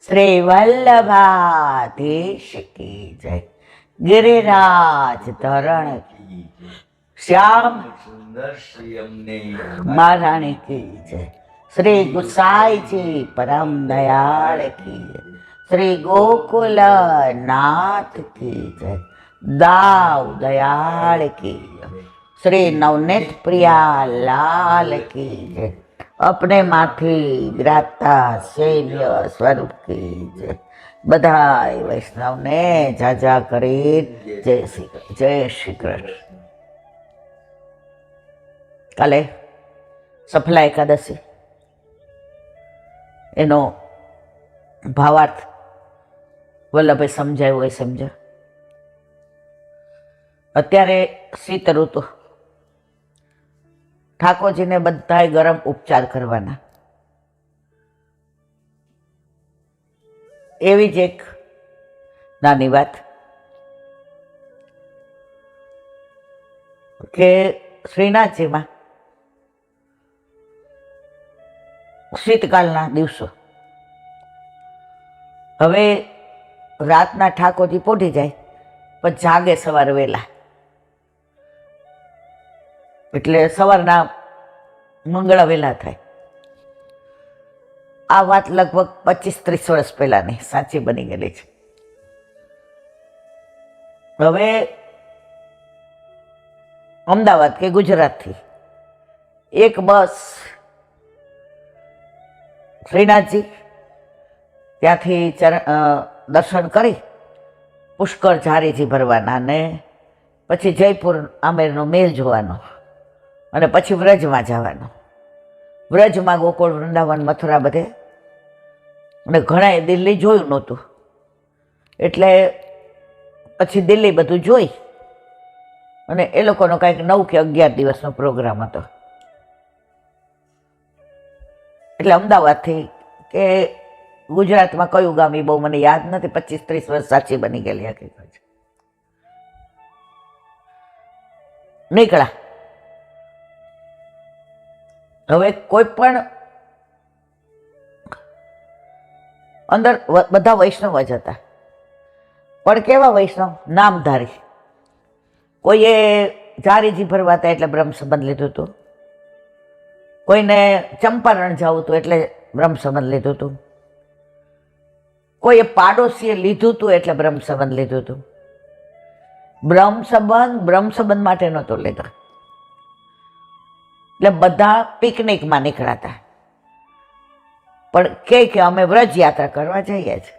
श्री वल्लभाधीश की जय। गिरिराज धरण की श्याम सुंदर श्री अमने महारानी की जय। श्री गुसाई जी परम दयाल की जय। श्री गोकुल नाथ की जय। दाव दयाल की जय। श्री नवनीत प्रिया लाल की जय। अपने माथी विराजता शैल्य स्वरूप की जय। बधाई वैष्णव ने जाजा करे जय श्री कृष्ण। काले सफला एकादशी एनो भावार्थ वल्लभे समझायो ए समझा। अत्यारे शीत ऋतु ठाकोरजी ने बधाए गरम उपचार करवाना एवी ज एक नानी बात के श्रीनाथजी में शीतकालना दिवसो हवे रातना ठाकोरजी पोढ़ी जाए पण जागे सवार वेला એટલે સવારના મંગળા વહેલા થાય। આ વાત લગભગ 25-30 વર્ષ પહેલાની સાચી બની ગયેલી છે। હવે અમદાવાદ કે ગુજરાતથી એક બસ શ્રીનાથજી ત્યાંથી દર્શન કરી પુષ્કર ઝારીજી ભરવાના ને પછી જયપુર આમેરનો મેલ જોવાનો અને પછી વ્રજમાં જવાનું। વ્રજમાં ગોકુળ વૃંદાવન મથુરા બધે અને ઘણાએ દિલ્હી જોયું નહોતું એટલે પછી દિલ્હી બધું જોઈ અને એ લોકોનો કંઈક 9 કે 11 દિવસનો પ્રોગ્રામ હતો। એટલે અમદાવાદથી કે ગુજરાતમાં કયું ગામ એ બહુ મને યાદ નથી, 25-30 વર્ષ સાચી બની ગયેલી હકીકત છે। નીકળ્યા। હવે કોઈ પણ અંદર બધા વૈષ્ણવ જ હતા પણ કેવા વૈષ્ણવ નામધારી। કોઈએ ઝારીજી ભરવા હતા એટલે બ્રહ્મ સંબંધ લીધું હતું, કોઈને ચંપારણ જવું હતું એટલે બ્રહ્મ સંબંધ લીધું હતું, કોઈએ પાડોશીએ લીધું હતું એટલે બ્રહ્મ સંબંધ લીધું હતું। બ્રહ્મ સંબંધ માટે નહોતો લીધો એટલે બધા પિકનિકમાં નીકળાતા પણ કે અમે વ્રજ યાત્રા કરવા જઈએ છીએ।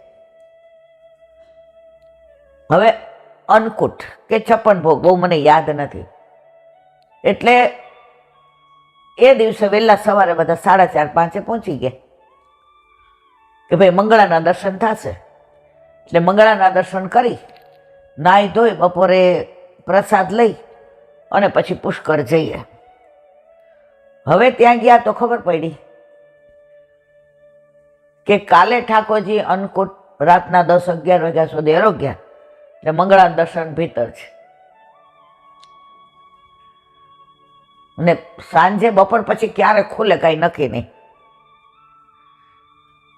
હવે અન્નકૂટ કે 56 ભોગ બહુ મને યાદ નથી એટલે એ દિવસે વહેલા સવારે બધા 4:30-5 પહોંચી ગયા કે ભાઈ મંગળાના દર્શન થશે। એટલે મંગળાના દર્શન કરી નાહી ધોઈ બપોરે પ્રસાદ લઈ અને પછી પુષ્કર જઈએ। હવે ત્યાં ગયા તો ખબર પડી કે કાલે ઠાકોરજી અન્નકૂટ રાતના 10-11 વાગ્યા સુધી આરોગ્યા એટલે મંગળાના દર્શન ભીતર છે અને સાંજે બપોર પછી ક્યારે ખુલે કાંઈ નક્કી નહીં।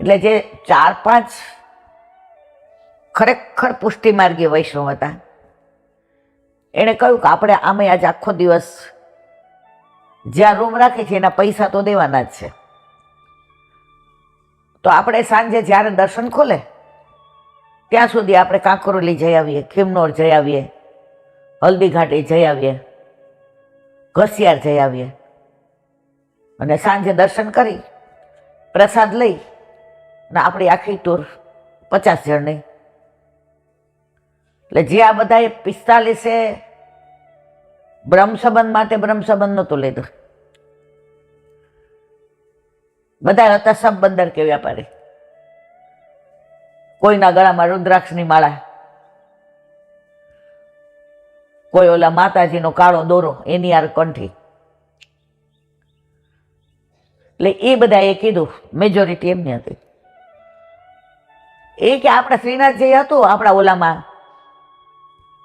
એટલે જે 4-5 ખરેખર પુષ્ટિ માર્ગી વૈષ્ણવ હતા એણે કહ્યું કે આપણે આમે આજે આખો દિવસ જ્યાં રૂમ રાખી છે એના પૈસા તો દેવાના જ છે તો આપણે સાંજે જ્યારે દર્શન ખોલે ત્યાં સુધી આપણે કાંકરોલી જઈ આવીએ, ખીમનોર જઈ આવીએ, હલ્દી ઘાટી જઈ આવીએ, ઘસિયાર જઈ આવીએ અને સાંજે દર્શન કરી પ્રસાદ લઈ અને આપણી આખી ટૂર 50 જણની। એટલે જે આ બધાએ 45 બ્રહ્મ સંબંધ માટે બ્રહ્મ સંબંધ નહોતો લીધો, બધા હતા સબ બંદર કે વ્યાપારી। કોઈના ગળામાં રુદ્રાક્ષની માળા, કોઈ ઓલા માતાજીનો કાળો દોરો એની યાર કંઠી। એટલે એ બધાએ કીધું, મેજોરિટી એમની હતી એ કે આપણા શ્રીનાથજી હતું આપણા ઓલામાં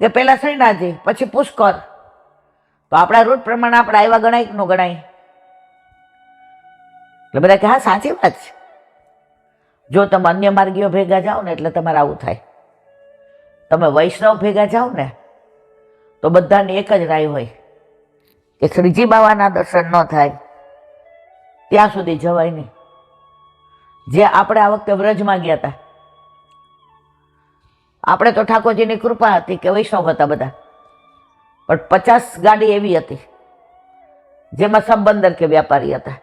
કે પહેલા શ્રીનાથજી પછી પુષ્કર તો આપણા રૂટ પ્રમાણે આપણે આવ્યા ગણાય કે ન ગણાય? એટલે બધા કે હા સાચી વાત છે। જો તમે અન્ય માર્ગીઓ ભેગા જાઓ ને એટલે તમારે આવું થાય. તમે વૈષ્ણવ ભેગા જાઓ ને તો બધાની એક જ રાય હોય કે શ્રીજી બાવાના દર્શન ન થાય ત્યાં સુધી જવાય નહીં. જે આપણે આ વખતે વ્રજમાં ગયા હતા, આપણે તો ઠાકોરજીની કૃપા હતી કે વૈષ્ણવ હતા બધા, પણ 50 ગાડી એવી હતી જેમાં સંબંદર કે વ્યાપારી હતા.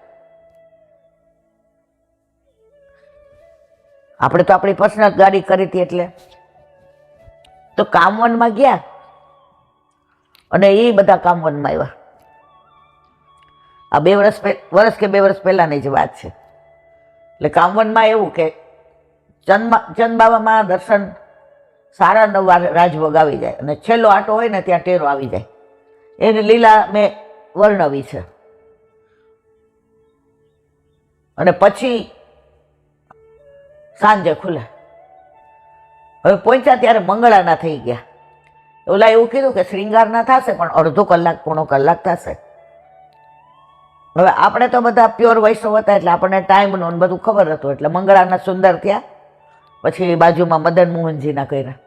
આપણે તો આપણી પર્સનલ ગાડી કરી હતી એટલે તો કામવનમાં ગયા અને એ બધા કામવનમાં આવ્યા. આ 2 વર્ષ કે 2 વર્ષ પહેલાની જ વાત છે. એટલે કામવનમાં એવું કે ચંદબાવામાં દર્શન 9:30 રાજભોગ આવી જાય અને છેલ્લો આટો હોય ને ત્યાં ટેરો આવી જાય. એની લીલા મેં વર્ણવી છે. અને પછી સાંજે ખુલે. હવે પહોંચ્યા ત્યારે મંગળાના થઈ ગયા. ઓલા એવું કીધું કે શ્રીંગારના થશે પણ અડધો કલાક પોણો કલાક થશે. હવે આપણે તો બધા પ્યોર વૈષ્ણવ હતા એટલે આપણને ટાઈમનું બધું ખબર હતું. એટલે મંગળાના સુંદર થયા, પછી બાજુમાં મદન મોહનજીના કર્યા.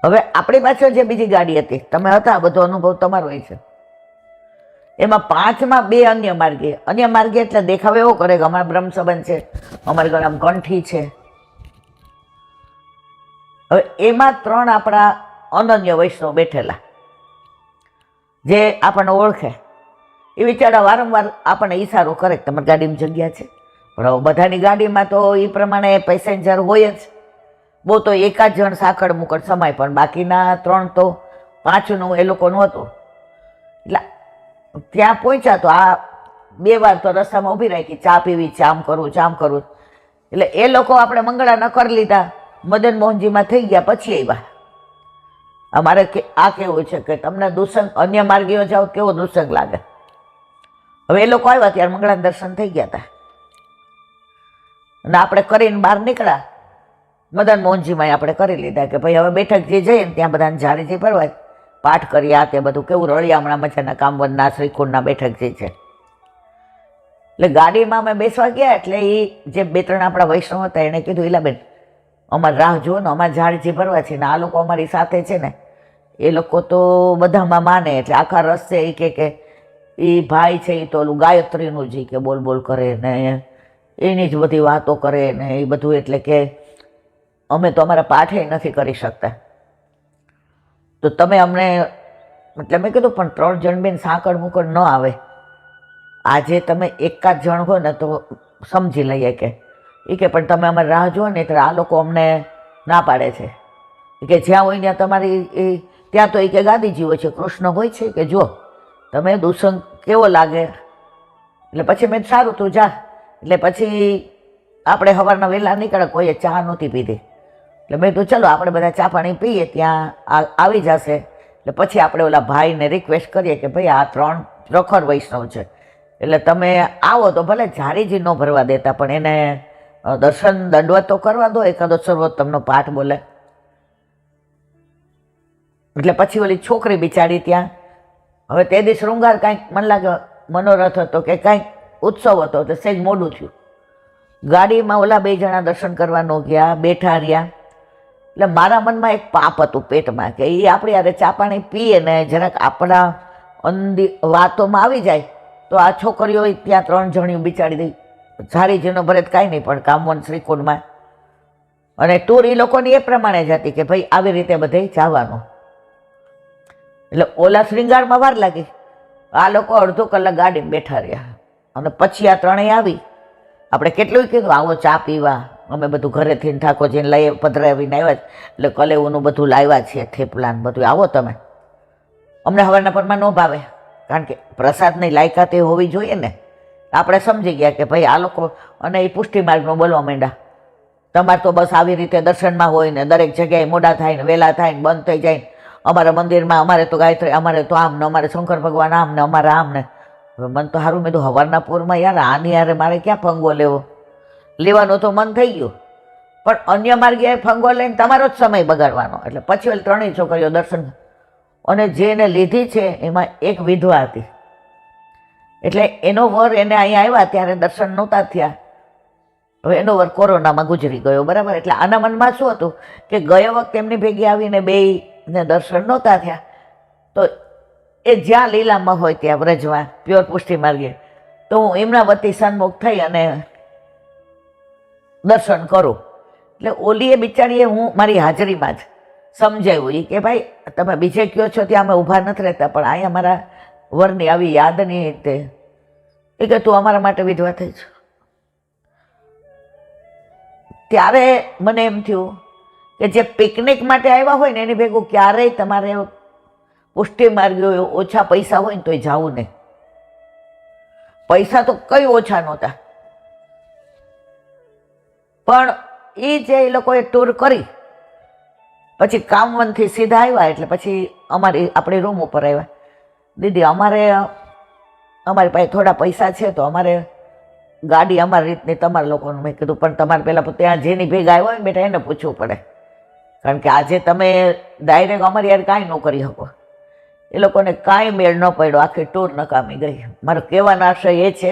હવે આપણી પાછળ જે બીજી ગાડી હતી, તમે હતા, બધો અનુભવ તમારો હોય છે. એમાં 5માં 2 અન્ય માર્ગીય. અન્ય માર્ગીય એટલે દેખાવ એવો કરે કે અમારા બ્રહ્મ સંબંધ છે, અમારી ગળામાં કંઠી છે. હવે એમાં 3 આપણા અનન્ય વૈષ્ણવ બેઠેલા જે આપણને ઓળખે. એ વિચારા વારંવાર આપણને ઈશારો કરે કે તમારી ગાડીમાં જગ્યા છે. પણ હવે બધાની ગાડીમાં તો એ પ્રમાણે પેસેન્જર હોય જ. બહુ તો એકાદ જણ સાંકળ મુકડ સમાય, પણ બાકીના 3 તો 5નું એ લોકોનું હતું. એટલે ત્યાં પહોંચ્યા તો આ 2 વાર તો રસ્તામાં ઊભી રાખી, ચા પીવી, ચામ કરવું. એટલે એ લોકો આપણે મંગળા ન કરી લીધા, મદન મોહનજીમાં થઈ ગયા, પછી આવ્યા. અમારે આ કેવું છે કે તમને દુસંગ અન્ય માર્ગીઓ જાઓ કેવો દુસંગ લાગે. હવે એ લોકો આવ્યા ત્યારે મંગળાના દર્શન થઈ ગયા હતા અને આપણે કરીને બહાર નીકળ્યા. મદન મોહનજીમાં આપણે કરી લીધા કે ભાઈ હવે બેઠક જે જઈએ ને ત્યાં બધાને ઝાડીજી ભરવાય, પાઠ કરી, આ તે બધું કેવું રળિયા હમણાં મજાના કામવનના શ્રીકુંડના બેઠક જે છે. એટલે ગાડીમાં અમે બેસવા ગયા એટલે એ જે 2-3 આપણા વૈષ્ણવ હતા એણે કીધું, ઈલાબેન અમારે રાહ જુઓ ને, અમારે ઝાડીજી ભરવા છે ને આ લોકો અમારી સાથે છે ને એ લોકો તો બધામાં માને. એટલે આખા રસ્તે એ કે એ ભાઈ છે એ તો ઓલું ગાયત્રીનું જ કે બોલ કરે ને એની જ બધી વાતો કરે ને એ બધું. એટલે કે અમે તો અમારા પાઠે નથી કરી શકતા, તો તમે અમને, એટલે મેં કીધું પણ 3 જણ બેન સાંકળ મુકડ ન આવે. આજે તમે એકાદ જણ હોય ને તો સમજી લઈએ કે એ કે પણ તમે અમારી રાહ જુઓ ને એટલે આ લોકો અમને ના પાડે છે કે જ્યાં હોય ત્યાં તમારી ત્યાં તો એ કે ગાદીજી હોય છે, કૃષ્ણ હોય છે કે જો તમે દુસંગ કેવો લાગે. એટલે પછી મેં સારું તું જા. એટલે પછી આપણે સવારના વહેલા નીકળે, કોઈએ ચા નહોતી પીધી. એટલે મેં તો ચલો આપણે બધા ચા પાણી પીએ, ત્યાં આવી જશે. એટલે પછી આપણે ઓલા ભાઈને રિક્વેસ્ટ કરીએ કે ભાઈ આ 3 પ્રખર વૈષ્ણવ છે એટલે તમે આવો તો ભલે ઝારીજી ન ભરવા દેતા પણ એને દર્શન દંડવત તો કરવા દો, એકાદો સર્વોત્તમનો પાઠ બોલે. એટલે પછી ઓલી છોકરી બિચારી ત્યાં, હવે તે દી શૃંગાર કાંઈક મને લાગે મનોરથ હતો કે કાંઈક ઉત્સવ હતો, એટલે સહેજ મોડું થયું. ગાડીમાં ઓલા 2 જણા દર્શન કરવા ન ગયા, બેઠા રહ્યા. એટલે મારા મનમાં એક પાપ હતું પેટમાં કે એ આપણી યારે ચા પાણી પીએ ને જરાક આપણા વાતોમાં આવી જાય તો આ છોકરીઓ ત્યાં 3 જણીઓ બિચારી દઈ ઝારીજીનો ભરત કાંઈ નહીં, પણ કામવન શ્રીકુંડમાં. અને ટૂર એ લોકોની એ પ્રમાણે જ હતી કે ભાઈ આવી રીતે બધે જવાનું. એટલે ઓલા શ્રીંગારમાં વાર લાગી, આ લોકો અડધો કલાક ગાડીમાં બેઠા રહ્યા. અને પછી આ 3 આવી. આપણે કેટલું કીધું આવો ચા પીવા, અમે બધું ઘરેથી ઠાકોરજીને લઈ પધરાવીને આવ્યા, એટલે કલેવુંનું બધું લાવ્યા છીએ, થેપલાન બધું, આવો તમે. અમને હવારના પરમાં ન ભાવે, કારણ કે પ્રસાદની લાયકાત એ હોવી જોઈએ ને. આપણે સમજી ગયા કે ભાઈ આ લોકો, અને એ પુષ્ટિ માર્ગનું બોલવા માંડ્યા, તમારે તો બસ આવી રીતે દર્શનમાં હોય ને દરેક જગ્યાએ મોડા થાય ને વહેલા થાય ને બંધ થઈ જાય ને અમારા મંદિરમાં અમારે તો ગાયત્રી, અમારે તો આમ ને અમારે શંકર ભગવાન આમ ને અમારે આમ ને. હવે મન તો સારું, મેં તો હવારના પૂરમાં યાર આની યારે મારે ક્યાં ફંગો લેવાનો તો મન થઈ ગયું, પણ અન્ય માર્ગે ફંગો લઈને તમારો જ સમય બગાડવાનો. એટલે પછી ઓલી 3 છોકરીઓ દર્શન, અને જેને લીધી છે એમાં એક વિધવા હતી. એટલે એનો વર એને અહીંયા આવ્યા ત્યારે દર્શન નહોતા થયા. હવે એનો વર કોરોનામાં ગુજરી ગયો, બરાબર. એટલે આના મનમાં શું હતું કે ગયા વખતે એમની ભેગી આવીને બેયને દર્શન નહોતા થયા, તો એ જ્યાં લીલામાં હોય ત્યાં વ્રજમાં પ્યોર પુષ્ટિ માર્ગે, તો હું એમના વતી સન્મુખ થઈ અને દર્શન કરું. એટલે ઓલીએ બિચારીએ હું મારી હાજરીમાં જ સમજાવ્યું એ કે ભાઈ તમે બીજે કયો છો ત્યાં અમે ઊભા નથી રહેતા, પણ અહીંયા મારા વરની આવી યાદની તે એ કે તું અમારા માટે વિધવા થઈ છો. ત્યારે મને એમ થયું કે જે પિકનિક માટે આવ્યા હોય ને એની ભેગું ક્યારેય તમારે પુષ્ટિ માર્ગીઓ ઓછા પૈસા હોય ને તોય જવું નહીં. પૈસા તો કઈ ઓછા નહોતા, પણ એ જે એ લોકોએ ટૂર કરી પછી કામવનથી સીધા આવ્યા એટલે પછી આપણી રૂમ ઉપર આવ્યા. દીદી અમારી પાસે થોડા પૈસા છે તો અમારે ગાડી અમારી રીતની તમારા લોકોનું. મેં કીધું પણ તમારે પહેલાં ત્યાં જેની ભેગા આવ્યો હોય ને બેટા એને પૂછવું પડે, કારણ કે આજે તમે ડાયરેક્ટ અમારી યાર કાંઈ ન કરી શકો. એ લોકોને કાંઈ મેળ ન પડ્યો, આખી ટૂર નકામી ગઈ. મારો કહેવાનો આશય એ છે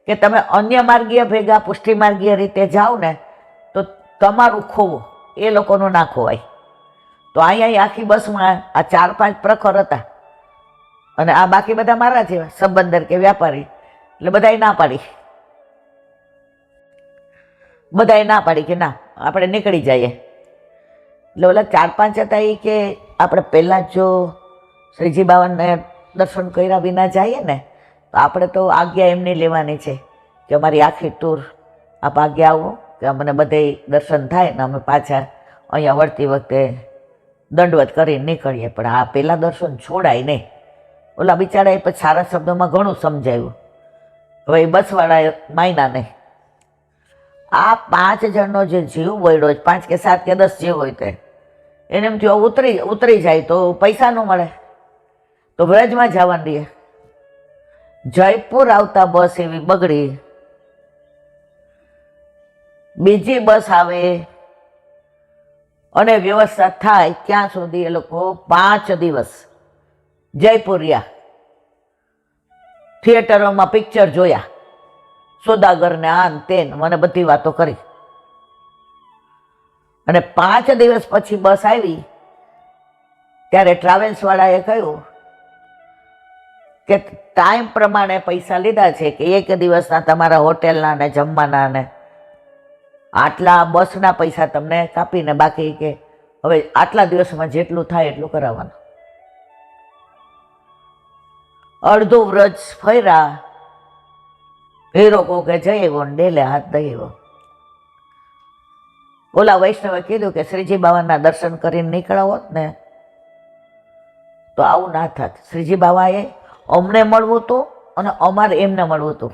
કે તમે અન્ય માર્ગીય ભેગા પુષ્ટિ માર્ગીય રીતે જાઓ ને તો તમારું ખોવું એ લોકોનું ના ખોવાય. તો અહીંયા આખી બસમાં આ 4-5 પ્રખર હતા અને આ બાકી બધા મારા જેવા સંબંધર કે વ્યાપારી, એટલે બધાએ ના પાડી કે ના આપણે નીકળી જઈએ. એટલે ઓલા 4-5 હતા એ કે આપણે પહેલાં જો શ્રીજી બાવાને દર્શન કર્યા વિના જઈએ ને તો આપણે તો આજ્ઞા એમની લેવાની છે કે અમારી આખી ટૂર આપ આજ્ઞા આવો કે અમને બધે દર્શન થાય ને અમે પાછા અહીંયા વળતી વખતે દંડવત કરીને નીકળીએ. પણ આ પહેલાં દર્શન છોડાય નહીં. ઓલા બિચારાએ પછી સારા શબ્દોમાં ઘણું સમજાવ્યું. હવે એ બસવાળાએ માયના નહીં. આ 5 જણનો જે જીવ વળ્યો 5 કે 7 કે 10 જીવ હોય તે એને એમ થયું ઉતરી જાય તો પૈસા ન મળે તો વ્રજમાં જવાનું રહીએ. જયપુર આવતા બસ એવી બગડી, બીજી બસ આવે અને વ્યવસ્થા થાય ત્યાં સુધી એ લોકો 5 દિવસ જયપુર રહ્યા. થિયેટરોમાં પિક્ચર જોયા, સોદાગરને આન તેન મને બધી વાતો કરી. અને 5 દિવસ પછી બસ આવી ત્યારે ટ્રાવેલ્સવાળાએ કહ્યું કે ટાઈમ પ્રમાણે પૈસા લીધા છે કે 1 દિવસના તમારા હોટેલના ને જમવાના ને આટલા બસના પૈસા તમને કાપીને બાકી કે હવે આટલા દિવસમાં જેટલું થાય એટલું કરાવવાનું. અડધું વ્રજ ફર્યા, હીરો કહો કે જઈ ગો ડેલે હાથ દઈ ગો. ઓલા વૈષ્ણવે કીધું કે શ્રીજી બાવાના દર્શન કરીને નીકળ્યા હોત ને તો આવું ના થાત. શ્રીજી બાવાએ અમને મળવું હતું અને અમારે એમને મળવું હતું,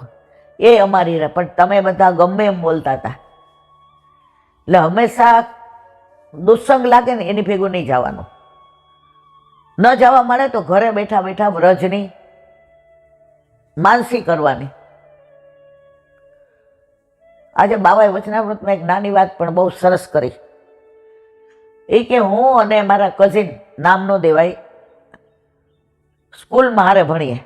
એ અમારી પણ તમે બધા ગમે એમ બોલતા હતા. એટલે હંમેશા દુસ્સંગ લાગે ને એની ભેગું નહીં જવાનું. ન જવા મળે તો ઘરે બેઠા બેઠા વ્રજની માનસી કરવાની. આજે બાબાએ વચનામૃતમાં એક નાની વાત પણ બહુ સરસ કરી. એ કે હું અને મારા કઝિન નામ ન દેવાય સ્કૂલમાં હારે ભણીએ.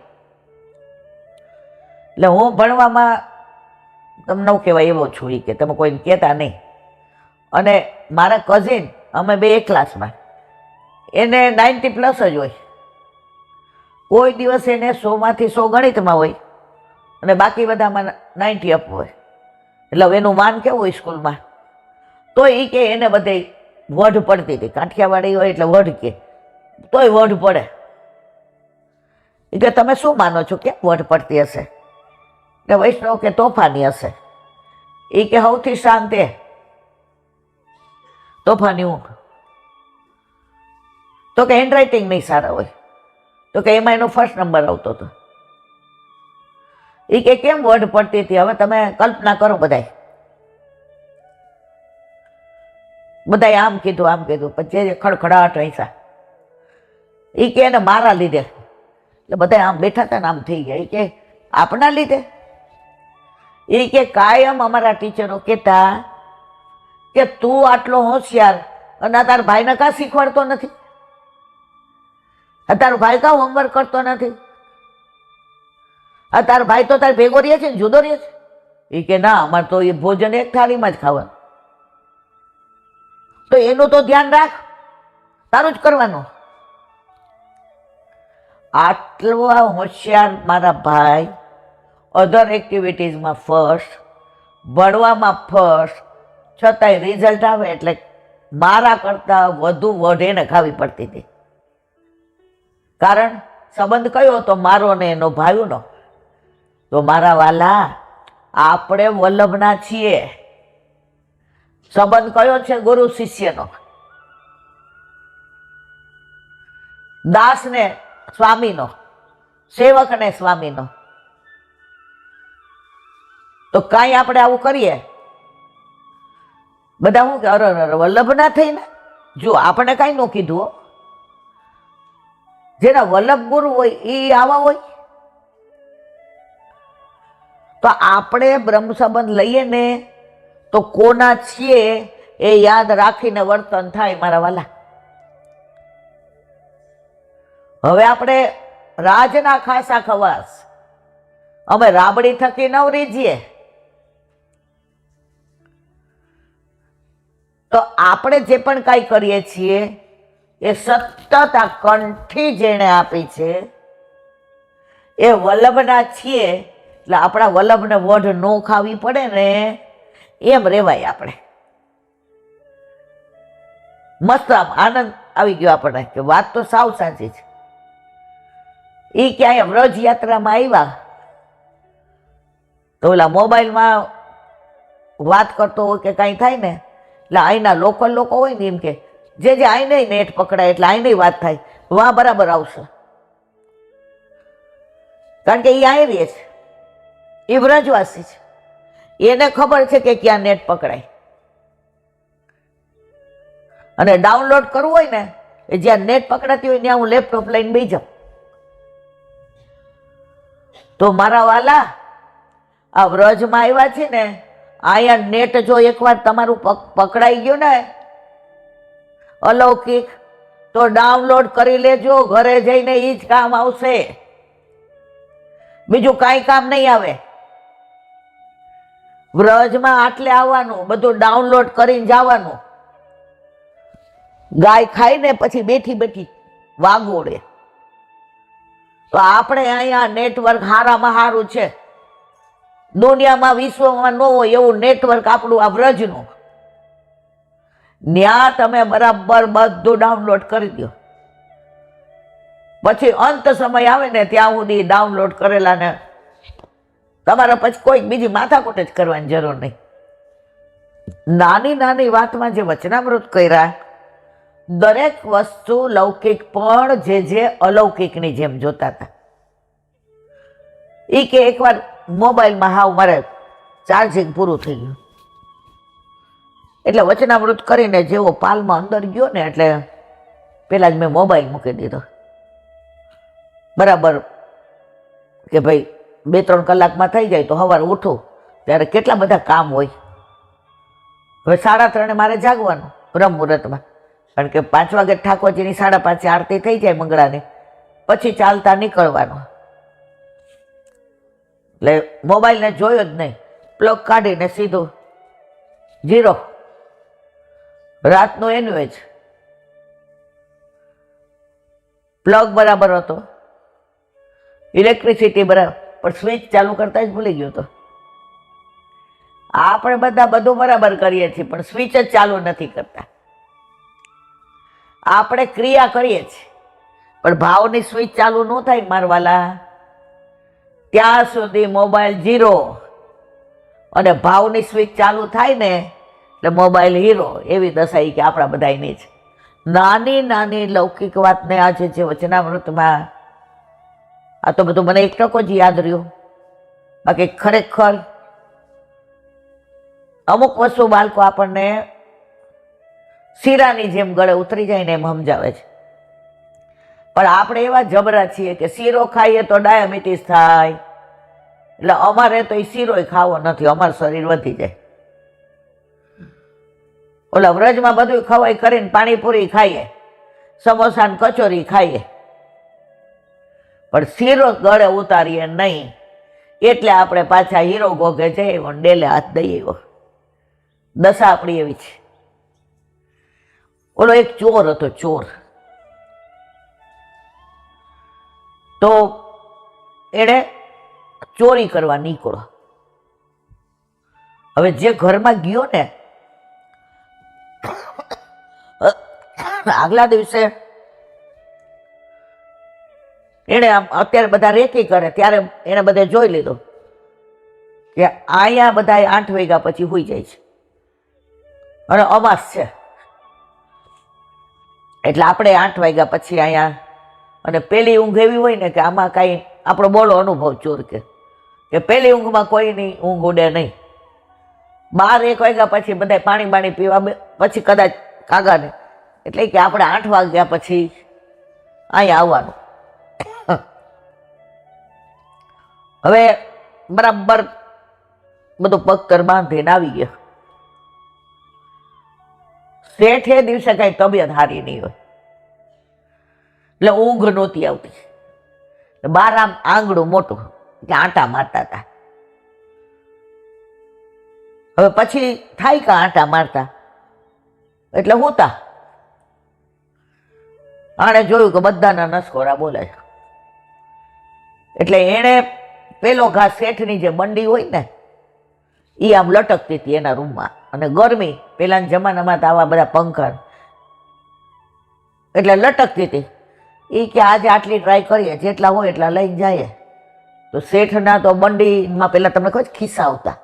એટલે હું ભણવામાં તમને ન કહેવાય એવો છું એ કે તમે કોઈને કહેતા નહીં. અને મારા કઝિન અમે બે એક ક્લાસમાં, એને 90+ જ હોય. કોઈ દિવસ એને 100માંથી 100 ગણિતમાં હોય અને બાકી બધામાં 90 અપ હોય. એટલે એનું માન કેવું હોય સ્કૂલમાં. તો એ કે એને બધે વઢ પડતી હતી, કાઠિયાવાડી હોય એટલે વઢ કે તોય વઢ પડે. એ કે તમે શું માનો છો કેમ વઢ પડતી હશે? એટલે વૈષ્ણવ કે તોફાની હશે. એ કે સૌથી શાંત એ તોફાની હું. તો કે હેન્ડરાઇટિંગ નહીં સારા હોય, તો કે એમાં એનો ફર્સ્ટ નંબર આવતો હતો. એ કે કેમ વઢ પડતી હતી? હવે તમે કલ્પના કરો. બધાય આમ કીધું પછી જે ખડખડાટ હૈસા. એ કે એને મારા લીધે. એટલે બધા આમ બેઠા હતા ને આમ થઈ ગયા. એ કે આપના લીધે? એ કે કાયમ અમારા ટીચરો કહેતા કે તું આટલો હોશિયાર અને તાર ભાઈને કાં શીખવાડતો નથી? તારો ભાઈ કાં હોમવર્ક કરતો નથી? તારો ભાઈ તો તાર ભેગો રહે છે ને જુદો રહે છે? એ કે ના, અમારે તો એ ભોજન એક થાળીમાં જ ખાવાનું. તો એનું તો ધ્યાન રાખ, તારું જ કરવાનું. આટલો હોશિયાર મારા ભાઈ, અધર એક્ટિવિટીઝમાં ફર્સ્ટ, ભણવામાં ફર્સ્ટ, છતાંય રિઝલ્ટ આવે એટલે મારા કરતાં વધુ વઢ એને ખાવી પડતી હતી. કારણ સંબંધ કયો હતો? મારો ને એનો ભાઈનો. તો મારા વાલા, આપણે વલ્લભના છીએ. સંબંધ કયો છે? ગુરુ શિષ્યનો. દાસ ને સ્વામીનો, સેવક ને સ્વામીનો. તો કાંઈ આપણે આવું કરીએ, બધા શું કે અરે અરે વલ્લભ ના થઈને. જો આપણે કાંઈ ન કીધું હો, જેના વલ્લભ ગુરુ હોય એ આવા હોય. તો આપણે બ્રહ્મ સંબંધ લઈએ ને તો કોના છીએ એ યાદ રાખીને વર્તન થાય મારા વાલા. હવે આપણે રાજના ખાસા ખવાસ, અમે રાબડી થકી ન રીજીએ. તો આપણે જે પણ કાંઈ કરીએ છીએ એ સતત આ કંઠી જેણે આપી છે એ વલ્લભના છીએ. એટલે આપણા વલ્લભને વઢ ન ખાવી પડે ને એમ રેવાય આપણે. મસ્ત આમ આનંદ આવી ગયો આપણને કે વાત તો સાવ સાચી છે. એ ક્યાંય વ્રજ યાત્રામાં આવ્યા તો ઓલા મોબાઈલમાં વાત કરતો હોય કે કાંઈ થાય ને એટલે અહીંના લોકલ લોકો હોય ને એમ કે જે આઈને નેટ પકડાય એટલે આઈને વાત થાય, વાહ બરાબર આવશે. કારણ કે એ અહીં રહે છે, એ વ્રજવાસી છે, એને ખબર છે કે ક્યાં નેટ પકડાય. અને ડાઉનલોડ કરવું હોય ને એ જ્યાં નેટ પકડાતી હોય ત્યાં હું લેપટોપ લઈને બેસી જાઉં. તો મારા વાલા, આ વ્રજમાં આવ્યા છે ને, અહીંયા નેટ જો એકવાર તમારું પકડાઈ ગયું ને અલૌકિક, તો ડાઉનલોડ કરી લેજો. ઘરે જઈને એ જ કામ આવશે, બીજું કાંઈ કામ નહીં આવે. વ્રજમાં આટલે આવવાનું, બધું ડાઉનલોડ કરીને જવાનું. ગાય ખાઈને પછી બેઠી બેઠી વાગોડે. તો આપણે અહીંયા નેટવર્ક હારામાં હારું છે. દુનિયામાં વિશ્વમાં ન હોય એવું નેટવર્ક આપણું આ વ્રજનું. ત્યાં તમે બરાબર બધું ડાઉનલોડ કરી દો. પછી અંત સમય આવે ને ત્યાં સુધી ડાઉનલોડ કરેલા ને તમારે પછી કોઈ બીજી માથાકૂટ જ કરવાની જરૂર નહીં. નાની નાની વાતમાં જે વચનામૃત કર્યા, દરેક વસ્તુ લૌકિક પણ જે અલૌકિકની જેમ જોતા હતા. એ કે એકવાર મોબાઈલમાં હાવ મારે ચાર્જિંગ પૂરું થઈ ગયું એટલે વચનામૃત કરીને જેવો પાલમાં અંદર ગયો ને એટલે પેલા જ મેં મોબાઈલ મૂકી દીધો. બરાબર કે ભાઈ 2-3 કલાકમાં થઈ જાય તો સવારે ઉઠું ત્યારે કેટલા બધા કામ હોય. હવે 3:30 મારે જાગવાનું બ્રહ્મ મુહૂર્તમાં, કારણ કે 5 વાગે ઠાકોરજીની 5:30 આરતી થઈ જાય મંગળાની, પછી ચાલતા નીકળવાનું. એટલે મોબાઈલને જોયો જ નહીં, પ્લગ કાઢીને સીધું 0. રાતનું એનું જ પ્લગ બરાબર હતો, ઇલેક્ટ્રિસિટી બરાબર, પણ સ્વિચ ચાલુ કરતા જ ભૂલી ગયો હતો. આપણે બધા બધું બરાબર કરીએ છીએ પણ સ્વિચ જ ચાલુ નથી કરતા. આપણે ક્રિયા કરીએ છીએ પણ ભાવની સ્વિચ ચાલુ ન થાય મારવાલા ત્યાં સુધી મોબાઈલ 0 અને ભાવની સ્વિચ ચાલુ થાય ને એટલે મોબાઈલ હીરો. એવી દશા કે આપણા બધાની છે. નાની નાની લૌકિક વાતને આજે જે વચનામૃતમાં, આ તો બધું મને 1% જ યાદ રહ્યું. બાકી ખરેખર અમુક વસ્તુ બાળકો આપણને શીરાની જેમ ગળે ઉતરી જાય ને એમ સમજાવે છે. પણ આપણે એવા જબરા છીએ કે શીરો ખાઈએ તો ડાયાબિટીસ થાય, એટલે અમારે તો એ શીરોય ખાવો નથી, અમારું શરીર વધી જાય. ઓલા વ્રજમાં બધું ખવાય કરીને પાણીપુરી ખાઈએ, સમોસા ને કચોરી ખાઈએ, પણ શીરો ગળે ઉતારીએ નહીં. એટલે આપણે પાછા હીરો ગોગે જઈ ડેલે હાથ દઈ આવ્યો. દશા આપણી એવી છે. ઓલો એક ચોર હતો, ચોર. તો એણે ચોરી કરવા નીકળ્યો. હવે જે ઘરમાં ગયો ને, આગલા દિવસે એને આમ, અત્યારે બધા રેકી કરે ત્યારે એને બધે જોઈ લીધું કે અહીંયા બધા 8 વાગ્યા પછી સુઈ જાય છે અને અમાસ છે, એટલે આપણે 8 વાગ્યા પછી અહીંયા. અને પેલી ઊંઘ એવી હોય ને કે આમાં કાંઈ આપણો બોલો અનુભવ ચોર કે પેલી ઊંઘમાં કોઈની ઊંઘ ઉડે નહીં. 12-1 વાગ્યા પછી બધા પાણી બાણી પીવા પછી કદાચ કાગાને, એટલે કે આપણે 8 વાગ્યા પછી અહીંયા આવવાનું. હવે બરાબર બધું પગતર બાંધીને આવી ગયા. શેઠે દિવસે કઈ તબિયત સારી નહીં હોય એટલે ઊંઘ નહોતી આવતી. બાર આમ આંગળું મોટું કે આંટા મારતા હતા. હવે પછી થાય કે આંટા મારતા એટલે હોતા આણે જોયું કે બધાના નસકોરા બોલે છે. એટલે એણે પેલો ઘા શેઠની જે બંડી હોય ને એ આમ લટકતી હતી એના રૂમમાં. અને ગરમી, પેલાના જમાનામાં તો આવા બધા પંખા એટલે લટકતી હતી. એ કે આજે આટલી ટ્રાય કરીએ, જેટલા હોય એટલા લઈને જાય. તો શેઠના તો બંડીમાં પેલા તમને ખબર ખિસ્સા આવતા,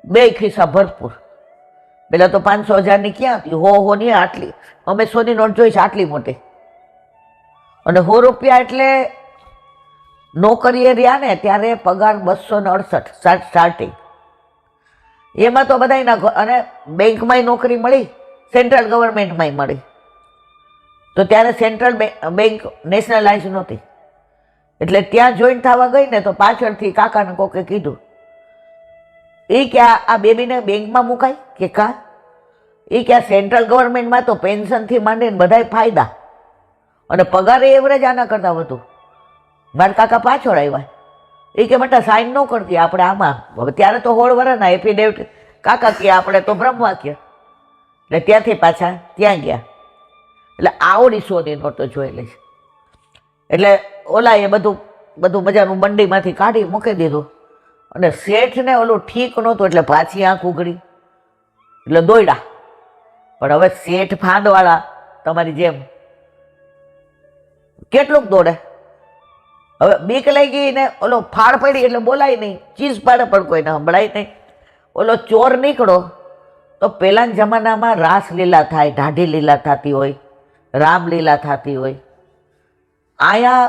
2 ખિસ્સા ભરપૂર. પેલા તો 500,000ની ક્યાં હતી, હો ની આટલી. અમે સોની નોટ જોઈ છે આટલી મોટી. અને 100 રૂપિયા એટલે નોકરીએ રહ્યા ને ત્યારે પગાર 268 સ્ટાર્ટિંગ. એમાં તો બધા, અને બેંકમાંય નોકરી મળી, સેન્ટ્રલ ગવર્મેન્ટમાંય મળી. તો ત્યારે સેન્ટ્રલ બેંક નેશનલાઇઝ નહોતી, એટલે ત્યાં જોઈન થવા ગઈ ને તો પાછળથી કાકાને કોકે કીધું એ કે આ બેબીને બેંકમાં મુકાય કે કા. એ કે આ સેન્ટ્રલ ગવર્મેન્ટમાં તો પેન્શનથી માંડીને બધાય ફાયદા અને પગારે એવરેજ આના કરતાં વધુ. મારા કાકા પાછળ આવ્યા. એ કે બેટા સાઈન ન કરતી આપણે આમાં. હવે ત્યારે તો 16 વર્ષના એફિડેવિટ. કાકા કે આપણે તો બ્રહ્મવાક્ય. એટલે ત્યાંથી પાછા ત્યાં ગયા. એટલે આવડી સોની નોટો જોયેલી છે. એટલે ઓલા એ બધું મજાનું બંડીમાંથી કાઢી મૂકી દીધું. અને શેઠને ઓલું ઠીક નહોતું એટલે પાછી આંખ ઉઘડી એટલે દોડ્યા. પણ હવે શેઠ ફાંદવાળા તમારી જેમ કેટલુંક દોડે. હવે બીક લઈ ગઈ ને ઓલો ફાળ પડી એટલે બોલાય નહીં, ચીઝ પાડે પણ કોઈને સંભળાય નહીં. ઓલો ચોર નીકળો તો પેલાના જમાનામાં રાસલીલા થાય, ઢાઢી લીલા થતી હોય, રામલીલા થતી હોય. અહીંયા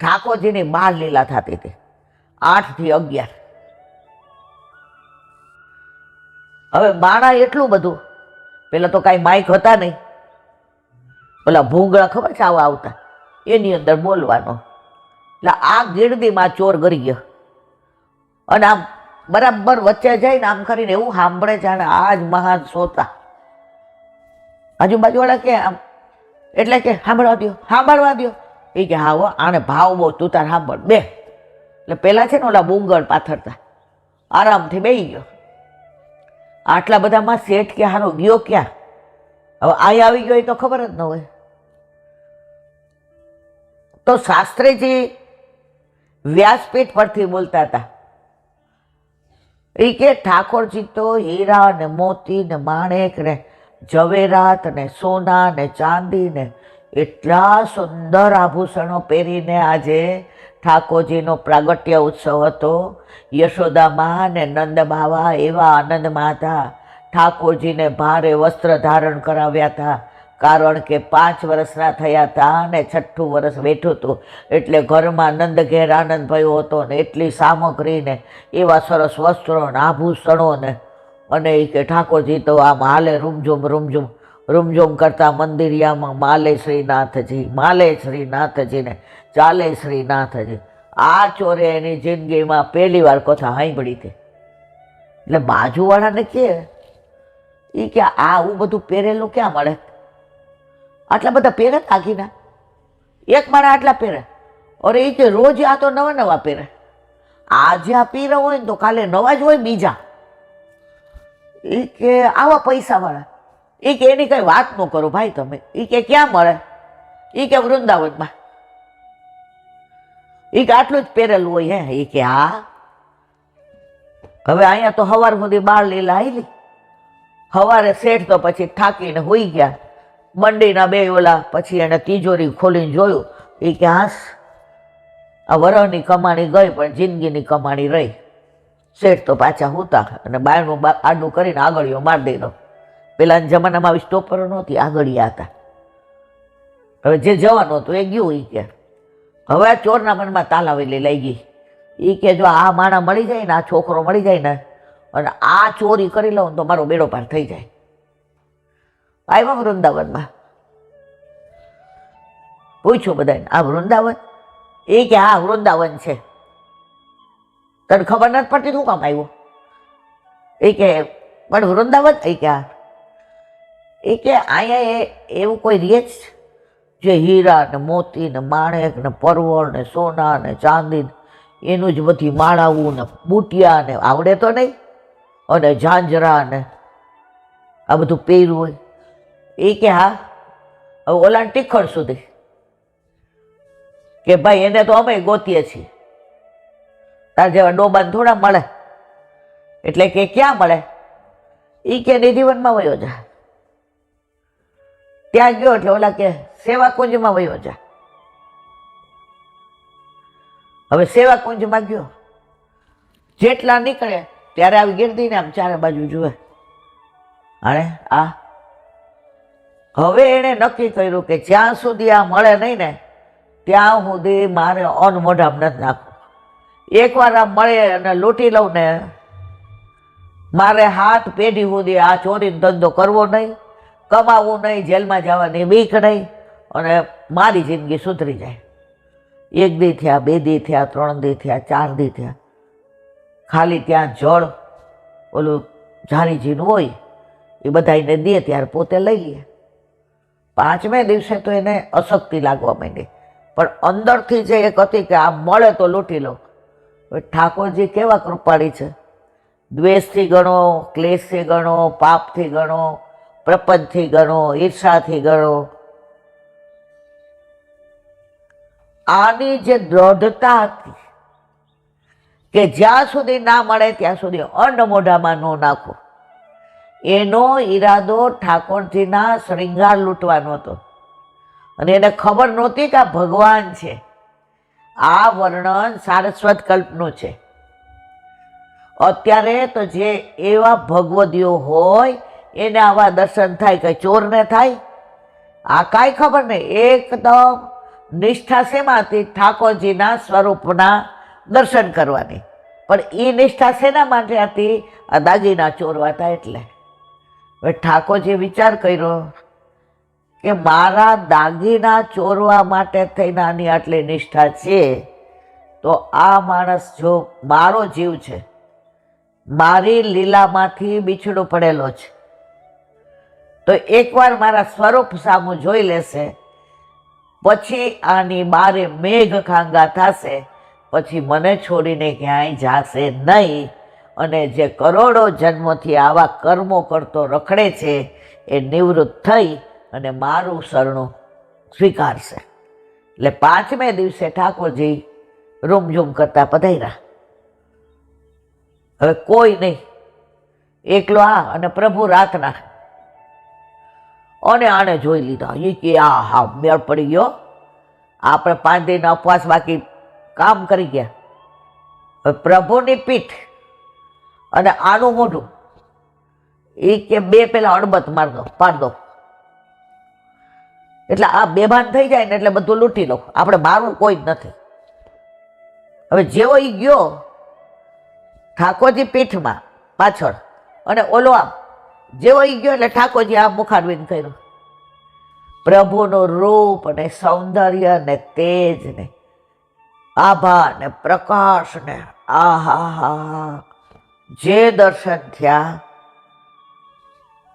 ઠાકોરજીની 12 લીલા થતી હતી, 8 થી 11. હવે બાણા એટલું બધું, પેલા તો કાંઈ માઇક હતા નહીં, ઓલા ભૂંગળા ખબર છે આવા આવતા, એની અંદર બોલવાનો. એટલે આ ગીરદીમાં ચોર ગરી ગયો અને આમ બરાબર વચ્ચે જઈને આમ કરીને એવું સાંભળે છે અને આજ મહાન શ્રોતા. આજુબાજુવાળા કે આમ, એટલે કે સાંભળવા દો. એ કે હા હો, આને ભાવ બહુ, તું તાર સાંભળ બે. એટલે પેલા છે ને ઓલા બુંગળ પાથરતા, આરામથી બેસી ગયો. આટલા બધામાં શેઠ કે હારો ગયો ક્યાં? હવે અહીં આવી ગયો એ તો ખબર જ ન હોય. તો શાસ્ત્રીજી વ્યાસપીઠ પરથી બોલતા હતા. એ કે ઠાકોરજી તો હીરા ને મોતી ને માણેક ને ઝવેરાત ને સોના ને ચાંદી ને એટલા સુંદર આભૂષણો પહેરીને આજે ઠાકોરજીનો પ્રાગટ્ય ઉત્સવ હતો. યશોદામાં ને નંદ બાવા એવા આનંદમાં હતા. ઠાકોરજીને ભારે વસ્ત્ર ધારણ કરાવ્યા હતા, કારણ કે 5 વર્ષના થયા હતા અને 6ઠું વર્ષ બેઠું હતું. એટલે ઘરમાં નંદ ઘેર આનંદ ભયો હતો ને એટલી સામગ્રીને એવા સરસ વસ્ત્રો ને આભૂષણો ને. અને એ કે ઠાકોરજી તો આમ હાલે રૂમઝૂમ કરતા મંદિરિયામાં માલે શ્રીનાથજીને ચાલે શ્રીનાથજી. આ ચોરે એની જિંદગીમાં પહેલી વાર કથા સાંભળી હતી. એટલે બાજુવાળાને કે એ કે આવું બધું પહેરેલું ક્યાં મળે? આટલા બધા પહેરે આખીના એક માણસ આટલા પહેરે? અરે એ કે રોજ આ તો નવા પહેરે. આજે આ પી રહ્યો હોય ને તો કાલે નવા જ હોય બીજા. એ કે આવા પૈસાવાળા, એ કે એની કઈ વાત ન કરો ભાઈ તમે. એ કે ક્યાં મળે? એ કે વૃંદાવનમાં. એ કે આટલું જ પહેરેલું હોય હે? એ કે હા. હવે અહીંયા તો સવાર સુધી બાર લીલા આવેલી, સવારે શેઠ તો પછી થાકીને હોઈ ગયા. મંડીના બે ઓલા પછી એને તિજોરી ખોલીને જોયું. એ કે હાસ, આ વરહની કમાણી ગઈ પણ જિંદગીની કમાણી રહી. શેઠ તો પાછા હુતા અને બાયણું આડું કરીને આગળીઓ મારી દીધો. પેલાના જમાનામાં આવી સ્ટોપરો નહોતી, આગળિયા હતા. હવે જે જવાનું હતું એ ગયું. એ કે હવે આ ચોરના મનમાં તાલાવેલી લઈ ગઈ. એ કે જો આ માણા મળી જાય ને, આ છોકરો મળી જાય ને, અને આ ચોરી કરી લઉં તો મારો બેડો પાર થઈ જાય. આવ્યા વૃંદાવનમાં, પૂછ્યું બધાને આ વૃંદાવન? એ કે હા વૃંદાવન છે. તને ખબર નથી પડતી શું કામ આવ્યો? એ કે પણ વૃંદાવન? એ કે હા. એ કે અહીંયા એવું કોઈ રહે જ જે હીરા ને મોતી ને માણેક ને પરવળ ને સોના ને ચાંદી એનું જ બધી માળાવું ને બુટિયા ને આવડે તો નહીં, અને ઝાંઝરા ને આ બધું પહેર્યું હોય? એ કે હા. હવે ઓલા ટીખળ સુધી કે ભાઈ એને તો અમે ગોતીએ છીએ, તાર જેવા ડોબાને થોડા મળે. એટલે કે ક્યાં મળે? એ કે નિધિવનમાં વયો જા. ત્યાં ગયો એટલે ઓલા કે સેવા કુંજમાં વયો જા. હવે સેવા કુંજમાં ગયો, જેટલા નીકળે ત્યારે આવી ગીરદીને આમ ચારે બાજુ જુએ. અરે આ હવે એણે નક્કી કર્યું કે જ્યાં સુધી આ મળે નહીં ને ત્યાં સુધી મારે અન્ન મોઢામાં નથી નાખવું. એકવાર આ મળે અને લૂંટી લઉં ને મારે હાથ પેઢી સુધી આ ચોરીનો ધંધો કરવો નહીં, કમાવું નહીં, જેલમાં જવાની બીક નહીં, અને મારી જિંદગી સુધરી જાય. 1 દી થયા, 2 દી થયા, 3 દી થયા, 4 દી થયા. ખાલી ત્યાં જળ ઓલું ઝારીજીનું હોય એ બધા એને દે ત્યારે પોતે લઈ લે. 5મે દિવસે તો એને અશક્તિ લાગવા માંડી, પણ અંદરથી જે એક હતી કે આ મળે તો લૂંટી લો. ઠાકોરજી કેવા કૃપાળી છે. દ્વેષથી ગણો, ક્લેશથી ગણો, પાપથી ગણો, પ્રપંચથી ગણો, ઈર્ષાથી ગણો, આની જે દ્રઢતા હતી કે જ્યાં સુધી ના મળે ત્યાં સુધી અન્ન મોઢામાં ન નાખો, એનો ઈરાદો ઠાકોરજીના શ્રૃંગાર લૂંટવાનો હતો. અને એને ખબર નહોતી કે આ ભગવાન છે. આ વર્ણન સારસ્વત કલ્પનું છે. અત્યારે તો જે એવા ભગવદીઓ હોય એને આવા દર્શન થાય, કે ચોરને થાય? આ કાંઈ ખબર નહીં. એકદમ નિષ્ઠા શેમાંથી? ઠાકોરજીના સ્વરૂપના દર્શન કરવાની. પણ એ નિષ્ઠા શેના માટે હતી? આ દાગીના ચોરવા હતા એટલે. હવે ઠાકોરજી વિચાર કર્યો કે મારા દાગીના ચોરવા માટે થઈને આની આટલી નિષ્ઠા છે, તો આ માણસ જો મારો જીવ છે, મારી લીલામાંથી બિછડો પડેલો છે, તો એકવાર મારા સ્વરૂપ સામું જોઈ લેશે, પછી આની બારે મેઘ ખાંગા થશે, પછી મને છોડીને ક્યાંય જાશે નહીં. અને જે કરોડો જન્મોથી આવા કર્મો કરતો રખડે છે એ નિવૃત્ત થઈ અને મારું શરણું સ્વીકારશે. એટલે 5મે દિવસે ઠાકોરજી રૂમઝૂમ કરતા પધાર્યા. હવે કોઈ નહીં, એકલો આ અને પ્રભુ રાતના. અને આને જોઈ લીધા. એ કે આ હા મેળ પડી ગયો, આપણે 5 દિનના ઉપવાસ બાકી કામ કરી ગયા. હવે પ્રભુની પીઠ અને આનું મોઢું, એ કે 2 પેલા અડબત પાડ દો. એટલે આ બેભાન થઈ જાય ને એટલે બધું લૂંટી લો. આપણે મારું કોઈ જ નથી. હવે જેવો એ ગયો ઠાકોરજી પીઠમાં પાછળ, અને ઓલો આમ જેવો એ ગયો એટલે ઠાકોરજી આમ મુખારવિંદ કર્યું. પ્રભુનું રૂપ ને સૌંદર્ય ને તેજ ને આભા ને પ્રકાશ ને આહા જે દર્શન થયા,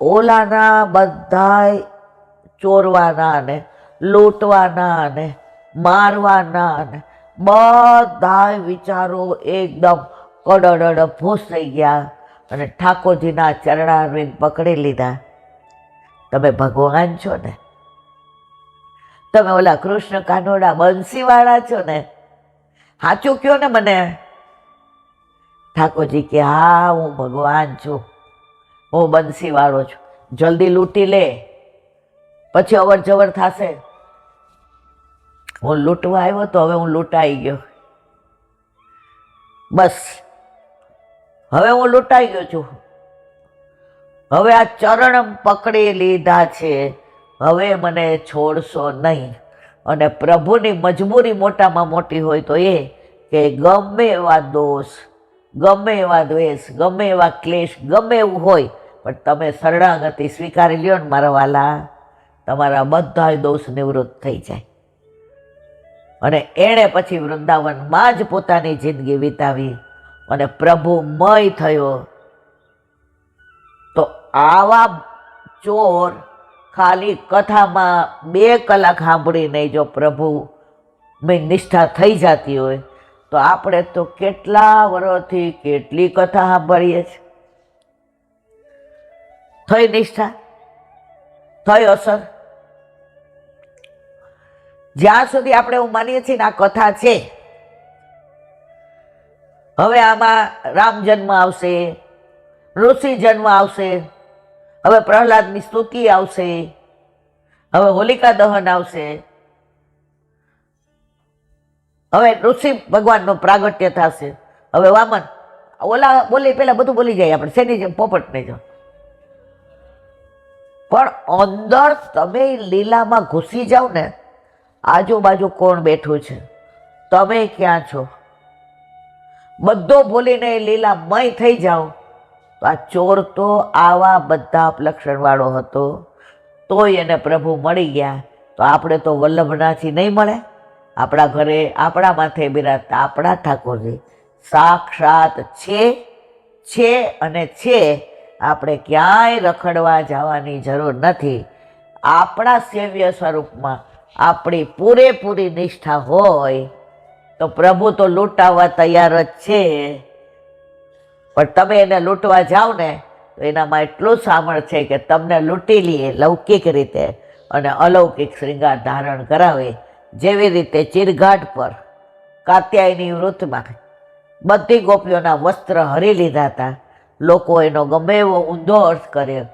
ઓલાના બધાય ચોરવાના ને લૂંટવાના ને મારવાના ને બધા વિચારો એકદમ કડડ ફૂસ થઈ ગયા અને ઠાકોરજીના ચરણારવિંદ પકડી લીધા. તમે ભગવાન છો ને, તમે ઓલા કૃષ્ણ કાનોડા બંસીવાળા છો ને, સાચું કયો ને મને. ઠાકોરજી કે હા હું ભગવાન છું, હું બંસીવાળો છું, જલ્દી લૂંટી લે પછી અવર જવર થશે. હું લૂંટવા આવ્યો તો હવે હું લૂંટાઈ ગયો, બસ હવે હું લૂંટાઈ ગયો છું. હવે આ ચરણ પકડી લીધા છે, હવે મને છોડશો નહીં. અને પ્રભુની મજબૂરી મોટામાં મોટી હોય તો એ કે ગમે એવા દોષ, ગમે એવા દ્વેષ, ગમે એવા ક્લેશ, ગમે એવું હોય પણ તમે શરણાગતિ સ્વીકારી લ્યો ને મારા વાલા, તમારા બધા દોષ નિવૃત્ત થઈ જાય. અને એણે પછી વૃંદાવનમાં જ પોતાની જિંદગી વિતાવી અને પ્રભુમય થયો. તો આવા ચોર ખાલી કથામાં 2 કલાક સાંભળીને જો પ્રભુ નિષ્ઠા થઈ જતી હોય તો આપણે તો કેટલા વર્ષથી કેટલી કથા સાંભળીએ છીએ. થઈ નિષ્ઠા, થઈ અસર. જ્યાં સુધી આપણે એવું માનીએ છીએ ને આ કથા છે, હવે આમાં રામ જન્મ આવશે, ઋષિ જન્મ આવશે, હવે પ્રહલાદની સ્તુતિ આવશે, હવે હોલિકા દહન આવશે, હવે ઋષિ ભગવાનનો પ્રાગટ્ય થશે, હવે વામન, ઓલા બોલી પેલા બધું બોલી જાય આપણે શેની જેમ પોપટ નહીં જો. પણ અંદર તમે લીલામાં ઘૂસી જાઓ ને, આજુબાજુ કોણ બેઠું છે, તમે ક્યાં છો, બધો ભૂલીને લીલામય થઈ જાઓ. તો આ ચોર તો આવા બધા લક્ષણવાળો હતો, તોય એને પ્રભુ મળી ગયા. તો આપણે તો વલ્લભનાથી નહીં મળે. આપણા ઘરે આપણા માથે બિરાજતા આપણા ઠાકોરજી સાક્ષાત છે અને છે. આપણે ક્યાંય રખડવા જવાની જરૂર નથી. આપણા સેવ્ય સ્વરૂપમાં આપણી પૂરેપૂરી નિષ્ઠા હોય તો પ્રભુ તો લૂંટાવા તૈયાર જ છે. પણ તમે એને લૂંટવા જાઓ ને તો એનામાં એટલું સામર્થ્ય છે કે તમને લૂંટી લઈએ લૌકિક રીતે અને અલૌકિક શ્રૃંગાર ધારણ કરાવે. જેવી રીતે ચીરઘાટ પર કાત્યાયની વૃત્તમાં બધી ગોપીઓના વસ્ત્ર હરી લીધા હતા. લોકો એનો ગમે એવો ઊંધો અર્થ કર્યો,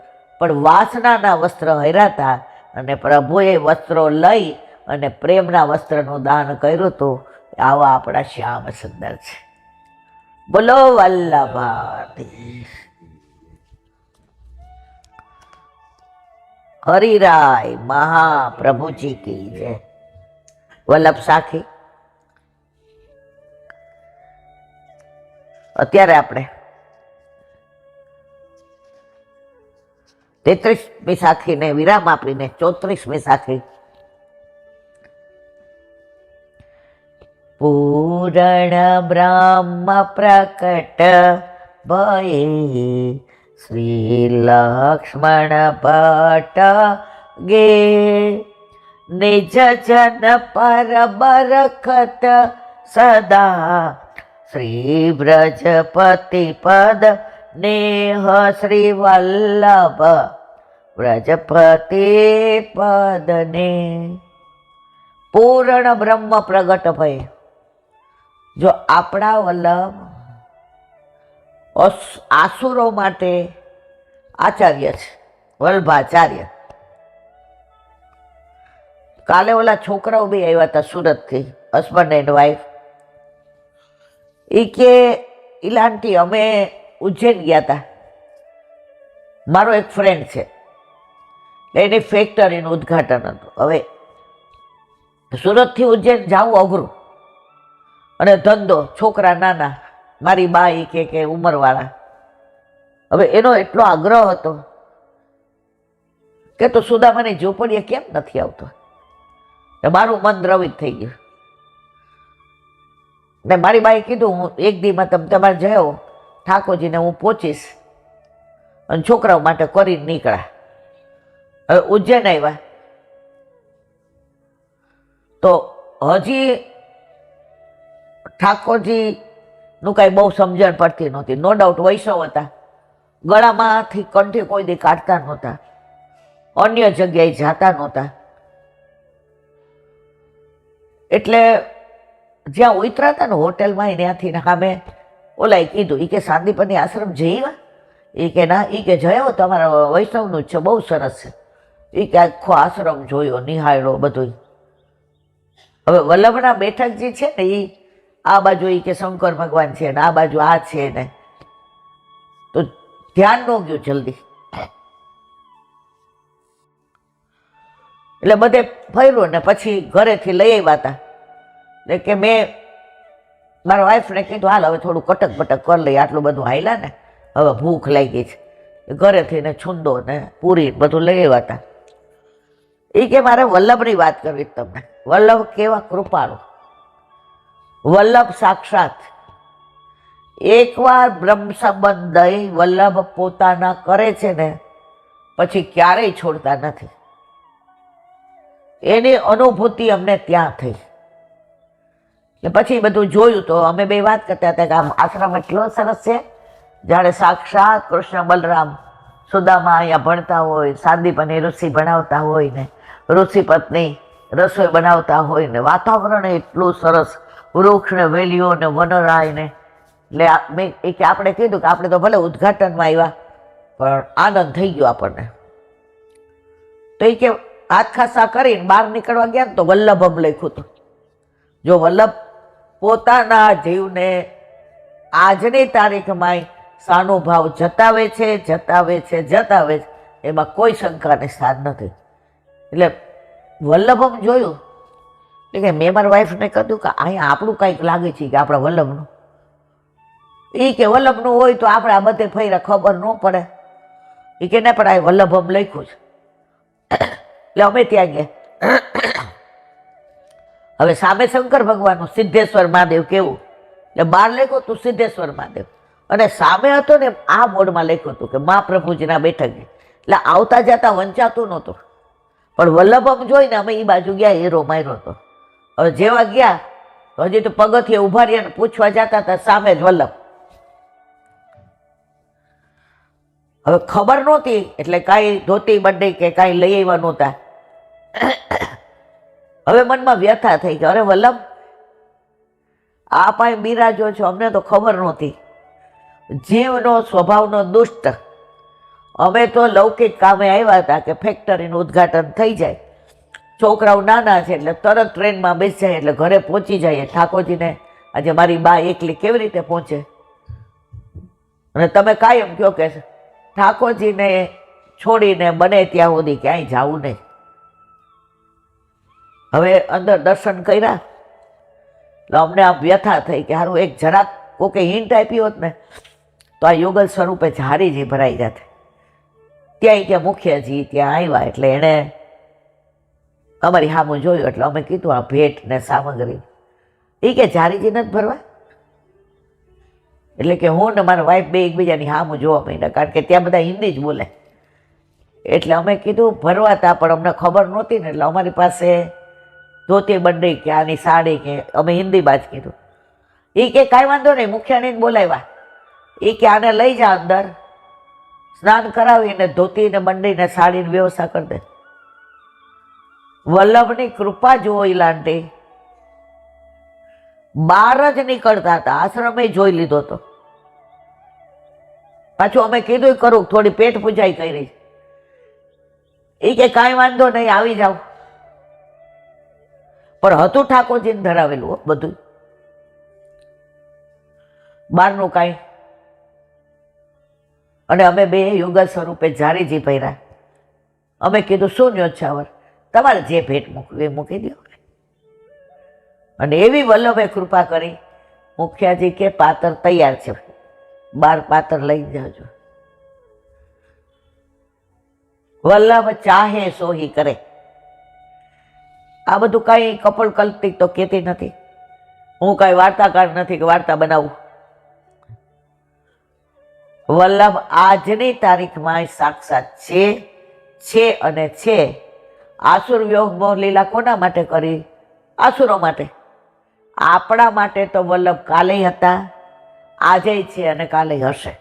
પણ વાસનાના વસ્ત્ર હર્યા અને પ્રભુએ વસ્ત્રો લઈ અને પ્રેમના વસ્ત્રનું દાન કર્યું હતું. આવા આપણા શ્યામ સુંદર છે. બોલો વલ્લભાધીશ હરિરાય મહાપ્રભુજી કી જય. વલ્લભ સાખી અત્યારે આપણે 33મી સાખીને વિરામ આપીને 34મી સાખી. પૂરણ બ્રહ્મ પ્રકટ ભયે શ્રી લક્ષ્મણ ભટ્ટ ગે નિજ જન પર બરકત સદા શ્રી બ્રજપતિ પદ નેહ શ્રી વલ્લભ બ્રજપતિ પદને. પૂર્ણ બ્રહ્મ પ્રગટ ભય. જો આપણા વલ્લભ આસુરો માટે આચાર્ય છે, વલ્ભાચાર્ય. કાલે ઓલા છોકરાઓ બી આવ્યા હતા સુરતથી, હસબન્ડ એન્ડ વાઈફ. એ કે ઇલાંટી અમે ઉજ્જૈન ગયા હતા, મારો એક ફ્રેન્ડ છે એની ફેક્ટરીનું ઉદ્ઘાટન હતું. હવે સુરતથી ઉજ્જૈન જવું અઘરું અને ધંધો, છોકરા નાના, મારી બા એ કે ઉંમરવાળા. હવે એનો એટલો આગ્રહ હતો કે તો સુદામાની ઝૂંપડીએ કેમ નથી આવતો. મારું મન દ્રવિત થઈ ગયું ને મારી બાએ કીધું હું એક દીમાં તમારે જયો ઠાકોરજીને હું પહોંચીશ. અને છોકરાઓ માટે કરીને નીકળ્યા. હવે ઉજ્જૈન આવ્યા. તો હજી ઠાકોરજીનું કાંઈ બહુ સમજણ પડતી નહોતી. નો ડાઉટ વૈષ્ણવ હતા, ગળામાંથી કંઠી કોઈ દી કાઢતા નહોતા, અન્ય જગ્યાએ જાતા નહોતા. એટલે જ્યાં ઉતરા હતા ને હોટેલમાં ત્યાંથી સામે ઓલાએ કીધું, એ કે સાંદીપની આશ્રમ જઈવા? એ કે ના. એ કે જયો, તમારા વૈષ્ણવનું જ છે, બહુ સરસ છે. એ કે આખો આશ્રમ જોયો, નિહાળ્યો બધું. હવે વલ્લભના બેઠકજી છે ને, એ આ બાજુ એ કે શંકર ભગવાન છે ને આ બાજુ આ છે ને, તો ધ્યાન ન ગયું જલ્દી. એટલે બધે ફર્યું ને પછી ઘરેથી લઈ આવ્યા હતા. એટલે કે મેં મારા વાઈફને કીધું, હાલ હવે થોડું કટક બટક કરી લઈએ, આટલું બધું હાલ્યા ને, હવે ભૂખ લાગી છે. ઘરેથી ને છુંદો ને પૂરી બધું લઈ આવ્યા હતા. એ કે મારે વલ્લભની વાત કરવી તમને. વલ્લભ કેવા કૃપાળુ, વલ્લભ સાક્ષાત. એકવાર બ્રહ્મ સંબંધ દઈ વલ્લભ પોતાના કરે છે ને પછી ક્યારેય છોડતા નથી. એની અનુભૂતિ અમને ત્યાં થઈ. પછી બધું જોયું તો અમે બે વાત કરતા હતા કે આમ આશ્રમ એટલો સરસ છે, જાણે સાક્ષાત કૃષ્ણ બલરામ સુદામા અહીંયા ભણતા હોય, સાંદીપની ઋષિ ભણાવતા હોય ને ઋષિ પત્ની રસોઈ બનાવતા હોય ને, વાતાવરણ એટલું સરસ, વૃક્ષ ને વેલીઓ ને વનરાય ને. એટલે મેં એ કે આપણે કીધું કે આપણે તો ભલે ઉદ્ઘાટનમાં આવ્યા પણ આનંદ થઈ ગયો આપણને. તો એ કે હાથ ખાસા કરીને બહાર નીકળવા ગયા ને તો વલ્લભમ લખ્યું હતું. જો વલ્લભ પોતાના જીવને આજની તારીખમાં સાનુભાવ જતાવે છે, જતાવે છે, જતાવે છે, એમાં કોઈ શંકાને સ્થાન નથી. એટલે વલ્લભમ જોયું એટલે કે મેં મારા વાઈફને કહ્યું કે અહીંયા આપણું કંઈક લાગે છે કે આપણા વલ્લભનું. એ કે વલ્લભનું હોય તો આપણે આ બધે ફર્યા ખબર ન પડે. એ કે ના પણ આ વલ્લભમ લખ્યું છે. એટલે અમે ત્યાં ગયા. હવે સામે શંકર ભગવાનનું સિદ્ધેશ્વર મહાદેવ કેવું, એટલે બહાર લખ્યું હતું સિદ્ધેશ્વર મહાદેવ, અને સામે હતો ને આ બોર્ડમાં લખ્યું હતું કે મહાપ્રભુજીના બેઠક. એટલે આવતા જતા વંચાતું નહોતું. પણ વલ્લભમ જોઈને અમે એ બાજુ ગયા, હીરો માર્યો હતો. હવે જેવા ગયા તો હજી તો પગથિયે ઉભા રહ્યા ને પૂછવા જતા હતા, સામે જ વલ્લભ. હવે ખબર નહોતી એટલે કાંઈ ધોતી બંડી કે કાંઈ લઈ આવ્યા નહોતા. હવે મનમાં વ્યથા થઈ કે અરે વલ્લભ, આ પાય બિરાજો છો, અમને તો ખબર નહોતી. જીવનો સ્વભાવનો દુષ્ટ. અમે તો લૌકિક કામે આવ્યા હતા કે ફેક્ટરીનું ઉદ્ઘાટન થઈ જાય, છોકરાઓ નાના છે એટલે તરત ટ્રેનમાં બેસી જાય એટલે ઘરે પહોંચી જાય. ઠાકોરજીને આજે મારી બા એકલી કેવી રીતે પહોંચે? અને તમે કાયમ કહો કે ઠાકોરજીને છોડીને બને ત્યાં સુધી ક્યાંય જવું નહીં. હવે અંદર દર્શન કર્યા એટલે અમને આમ વ્યથા થઈ કે સારું એક જરાક કોકે હિન્ટ આપી હોત ને તો આ યુગલ સ્વરૂપે ઝારીજી ભરાઈ જાત. ત્યાં કે મુખિયાજી ત્યાં આવ્યા એટલે એણે અમારી સામું જોયું એટલે અમે કીધું આ ભેટ ને સામગ્રી. એ કે ઝારીજી નથી ભરવા? એટલે કે હું ને મારા વાઈફ બે એકબીજાની સામું જોવા માંડ્યા, કારણ કે ત્યાં બધા હિન્દી જ બોલે. એટલે અમે કીધું ભરવા હતા પણ અમને ખબર નહોતી ને એટલે અમારી પાસે ધોતી બંડી કે આની સાડી કે અમે હિન્દીમાં જ કીધું. એ કે કાંઈ વાંધો નહીં, મુખિયાણીને બોલાવ્યા. એ કે આને લઈ જા અંદર, સ્નાન કરાવીને ધોતીને બંડીને સાડીની વ્યવસ્થા કરી દે. વલ્લભની કૃપા જોઈ લાંટી. બહાર જ નીકળતા હતા, આશ્રમે જોઈ લીધો હતો. પાછું અમે કીધું કરું થોડી પેટ પૂજાઈ કરી. એ કે કાંઈ વાંધો નહીં, આવી જાઓ. પણ હતું ઠાકોરજીને ધરાવેલું બધું, બહારનું કાંઈ. અને અમે બે યુગલ સ્વરૂપે ઝારીજી ભર્યા. અમે કીધું શું ન્યોછાવર, તમારે જે ભેટ મૂકવી એ મૂકી દો. અને એવી વલ્લભે કૃપા કરી, મુખિયાજી કે પાત્ર તૈયાર છે, 12 પાત્ર લઈ જાજો. વલ્લભ ચાહે સોહી કરે. આ બધું કાંઈ કપલ કલ્પિત તો કહેતી નથી. હું કાંઈ વાર્તાકાર નથી કે વાર્તા બનાવું. વલ્લભ આજની તારીખમાં સાક્ષાત છે અને છે. આસુર વ્યોગ મોહ લીલા કોના માટે કરી? આસુરો માટે. આપણા માટે તો વલ્લભ કાલે હતા, આજે છે અને કાલે હશે,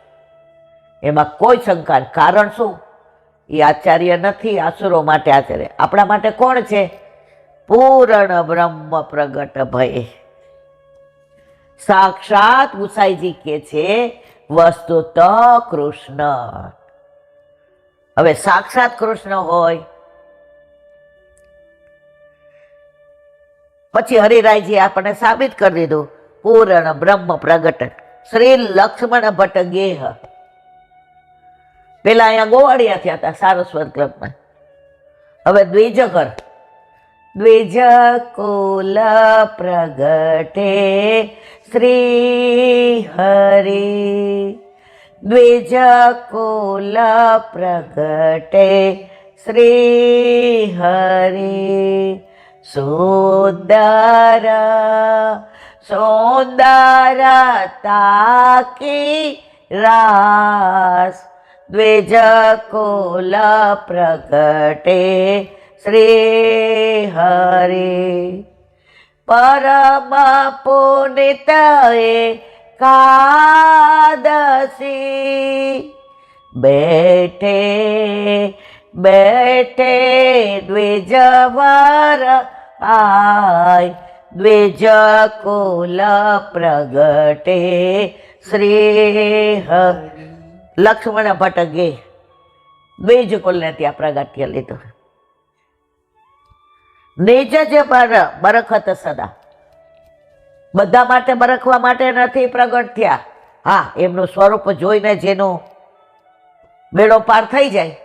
એમાં કોઈ શંકા નથી. કારણ શું? એ આચાર્ય નથી આસુરો માટે આચાર્ય. આપણા માટે કોણ છે? પૂર્ણ બ્રહ્મ પ્રગટ ભય. સાક્ષાત ગુસાઈજી કે છે વસ્તુત કૃષ્ણ. હવે સાક્ષાત કૃષ્ણ હોય પછી હરિરાયજી આપણને સાબિત કરી દીધું પૂર્ણ બ્રહ્મ પ્રગટ. શ્રી લક્ષ્મણ ભટ્ટ ગેહ પેલા અહીંયા ગોવાળિયા થયા હતા સારસ્વત ક્લબમાં, હવે દ્વિજકર. દ્વિજ કુલ પ્રગટે શ્રી હરિ. દ્વિજ કુલ પ્રગટે શ્રી હરિ. સુંદર સુંદરતા કી રાસ. દ્વિજ કુલ પ્રગટે શ્રી હરિ. પરમ પુનિત એકાદશી. બેઠે બેઠે દ્વિજવર આય. દ્વિજ કુલ પ્રગટે શ્રી હરિ. લક્ષ્મણ ભટ્ટ ગે દ્વિજ કુલને ત્યાં પ્રગટ્ય લીધું. નિજ જે બરખત સદા, બધા માટે બરખવા માટે નથી પ્રગટ થયા. હા, એમનું સ્વરૂપ જોઈને જેનું બેડો પાર થઈ જાય,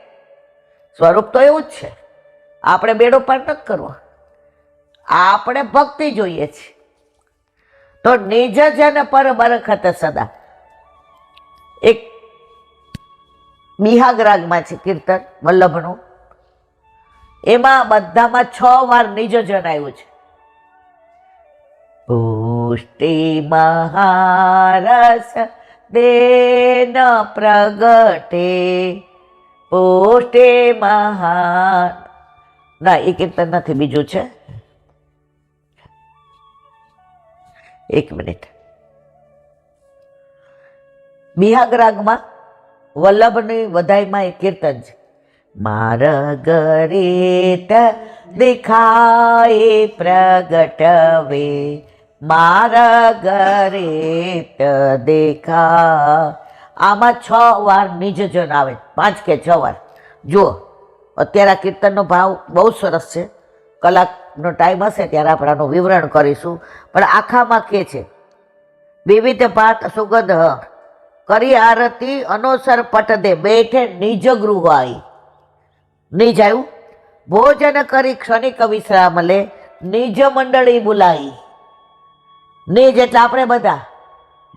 સ્વરૂપ તો એવું જ છે. આપણે બેડો પાર નથી કરવો, આપણે ભક્તિ જોઈએ છે. તો નિજ જન પર બરખત સદા એક બિહાગરાગમાં છે કીર્તન વલ્લભનું, એમાં બધામાં 6 વાર નિજ જન આવ્યું છે. પુષ્ટિ મહારસ દેન પ્રગટે. પુષ્ટિ મહા ના, એ કીર્તન નથી, બીજું છે. એક મિનિટ. બિહાગરાગમાં વલ્લભની વધાઈમાં એક કીર્તન છે. માર્ગરીત દેખાય પ્રગટ વે. માર્ગરીત દેખા. આમાં 6 વાર નિજ જન આવે, 5 કે 6 વાર. જુઓ, અત્યારે આ કીર્તનનો ભાવ બહુ સરસ છે. કલાકનો ટાઈમ હશે ત્યારે આપણે આનું વિવરણ કરીશું. પણ આખામાં કે છે વિવિધ ભાત સુગંધ કરી આરતી અનુસર પટ દે. બેઠે નિજ ગૃહ આવી. નિજ આવ્યું. ભોજન કરી ક્ષણિક વિશ્રામ લે. નિજ મંડળી બોલાવી. નિજ એટલે આપણે બધા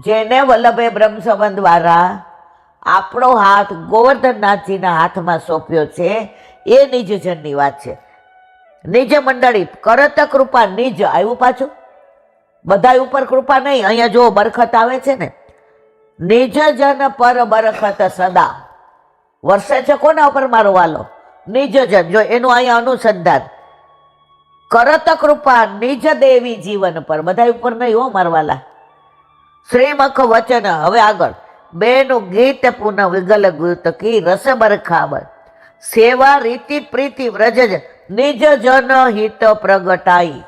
જેને વલ્લભે બ્રહ્મ સંબંધ દ્વારા આપણો હાથ ગોવર્ધનનાથજીના હાથમાં સોંપ્યો છે, એ નિજ જનની વાત છે. નિજ મંડળી કરત કૃપા. નિજ આવ્યું પાછું, બધા ઉપર કૃપા નહીં. અહીંયા જો બરખત આવે છે ને, નિજ જન પર બરખત સદા. વર્ષે છે કોના ઉપર મારો વાલો? નિજ જન. જો એનું અહીંયા અનુસંધાન. કરત કૃપા નિજ દેવી જીવન પર, બધા ઉપર નહીં હો મારવાલા. શ્રીમખ વચન. હવે આગળ બેનું ગીત પુનઃ વિગલ ગીત કી રસ બરખાબર. સેવા રીતિ પ્રીતિ વ્રજ નિજ જન હિત પ્રગટાઈ.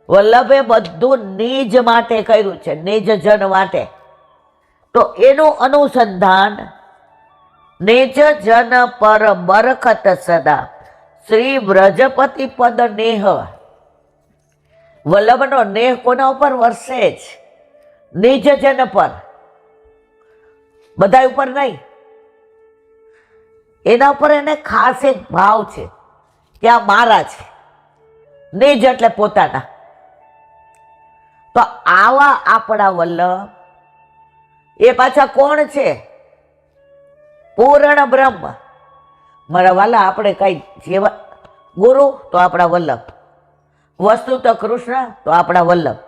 વલ્લભે બધું નિજ માટે કર્યું છે, નિજ જન માટે. તો એનું અનુસંધાન નિજ જન પર બરખત સદા. શ્રી વ્રજપતિ પદ નેહ. વલ્લભનો નેહ કોના ઉપર વરસે જ? નિજ જન પર, બધા ઉપર નહીં. એના ઉપર એને ખાસ એક ભાવ છે કે આ મારા છે. નિજ એટલે પોતાના. તો આવા આપણા વલ્લભ એ પાછા કોણ છે? પૂર્ણ બ્રહ્મ. મારા વાલા, આપણે કઈ જેવા ગુરુ તો આપણા વલ્લભ, વસ્તુ તો કૃષ્ણ તો આપણા વલ્લભ,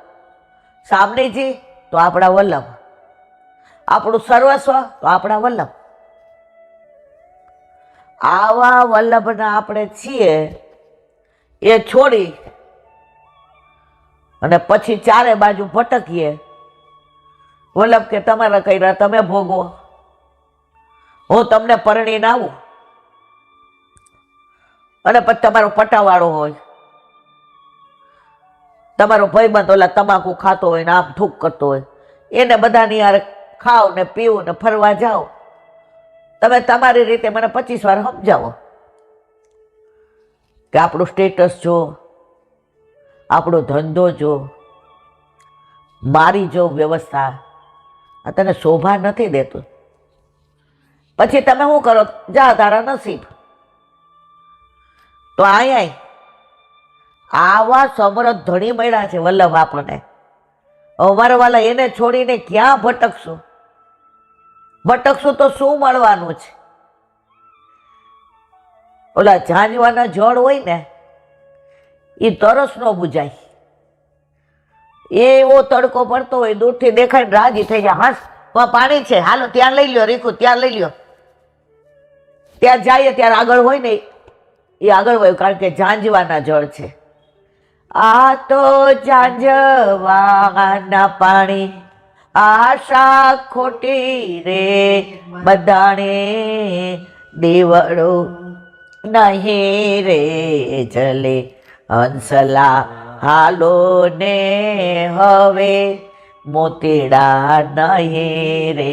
સામનેજી તો આપણા વલ્લભ, આપણું સર્વસ્વ તો આપણા વલ્લભ. આવા વલ્લભના આપણે છીએ એ છોડી અને પછી ચારે બાજુ ભટકીએ. વલ્લભ કે તમારા કર્યા તમે ભોગવો, હું તમને પરણીને આવું. અને પછી તમારો પટાવાળો હોય, તમારો ભાઈબંધ ઓલા તમાકુ ખાતો હોય ને આમ થૂક કરતો હોય, એને બધાની યાર ખાઓ ને પીવું ને ફરવા જાઓ. તમે તમારી રીતે મને 25 વાર સમજાવો કે આપણું સ્ટેટસ જો, આપણો ધંધો જો, મારી જો વ્યવસ્થા આ તને શોભા નથી દેતું. પછી તમે શું કરો? જા તારા નસીબ. તો અહીંયા આવા સમૃદ્ધ ધણી મળ્યા છે વલ્લભ આપણને. અમારા વાલા એને છોડીને ક્યાં ભટકશું? ભટકશું તો શું મળવાનું છે? ઓલા ઝાંઝવાના જળ હોય ને એ તરસ ન બુજાય. એવો તડકો પડતો હોય, દૂરથી દેખાય રાજી થઈ જાય, હાસ પાણી છે, હાલો ત્યાં લઈ લ્યો, રીખું ત્યાં લઈ લ્યો. ત્યાં જઈએ ત્યારે આગળ હોય ને એ આગળ હોય, કારણ કે ઝાંઝવાના જળ છે. આ તો ઝાંઝવાના પાણી, આશા ખોટી રે બધાને, દેવડો નહીં રે જલે, હંસલા હાલો ને હવે, મોતીડા નહીં રે.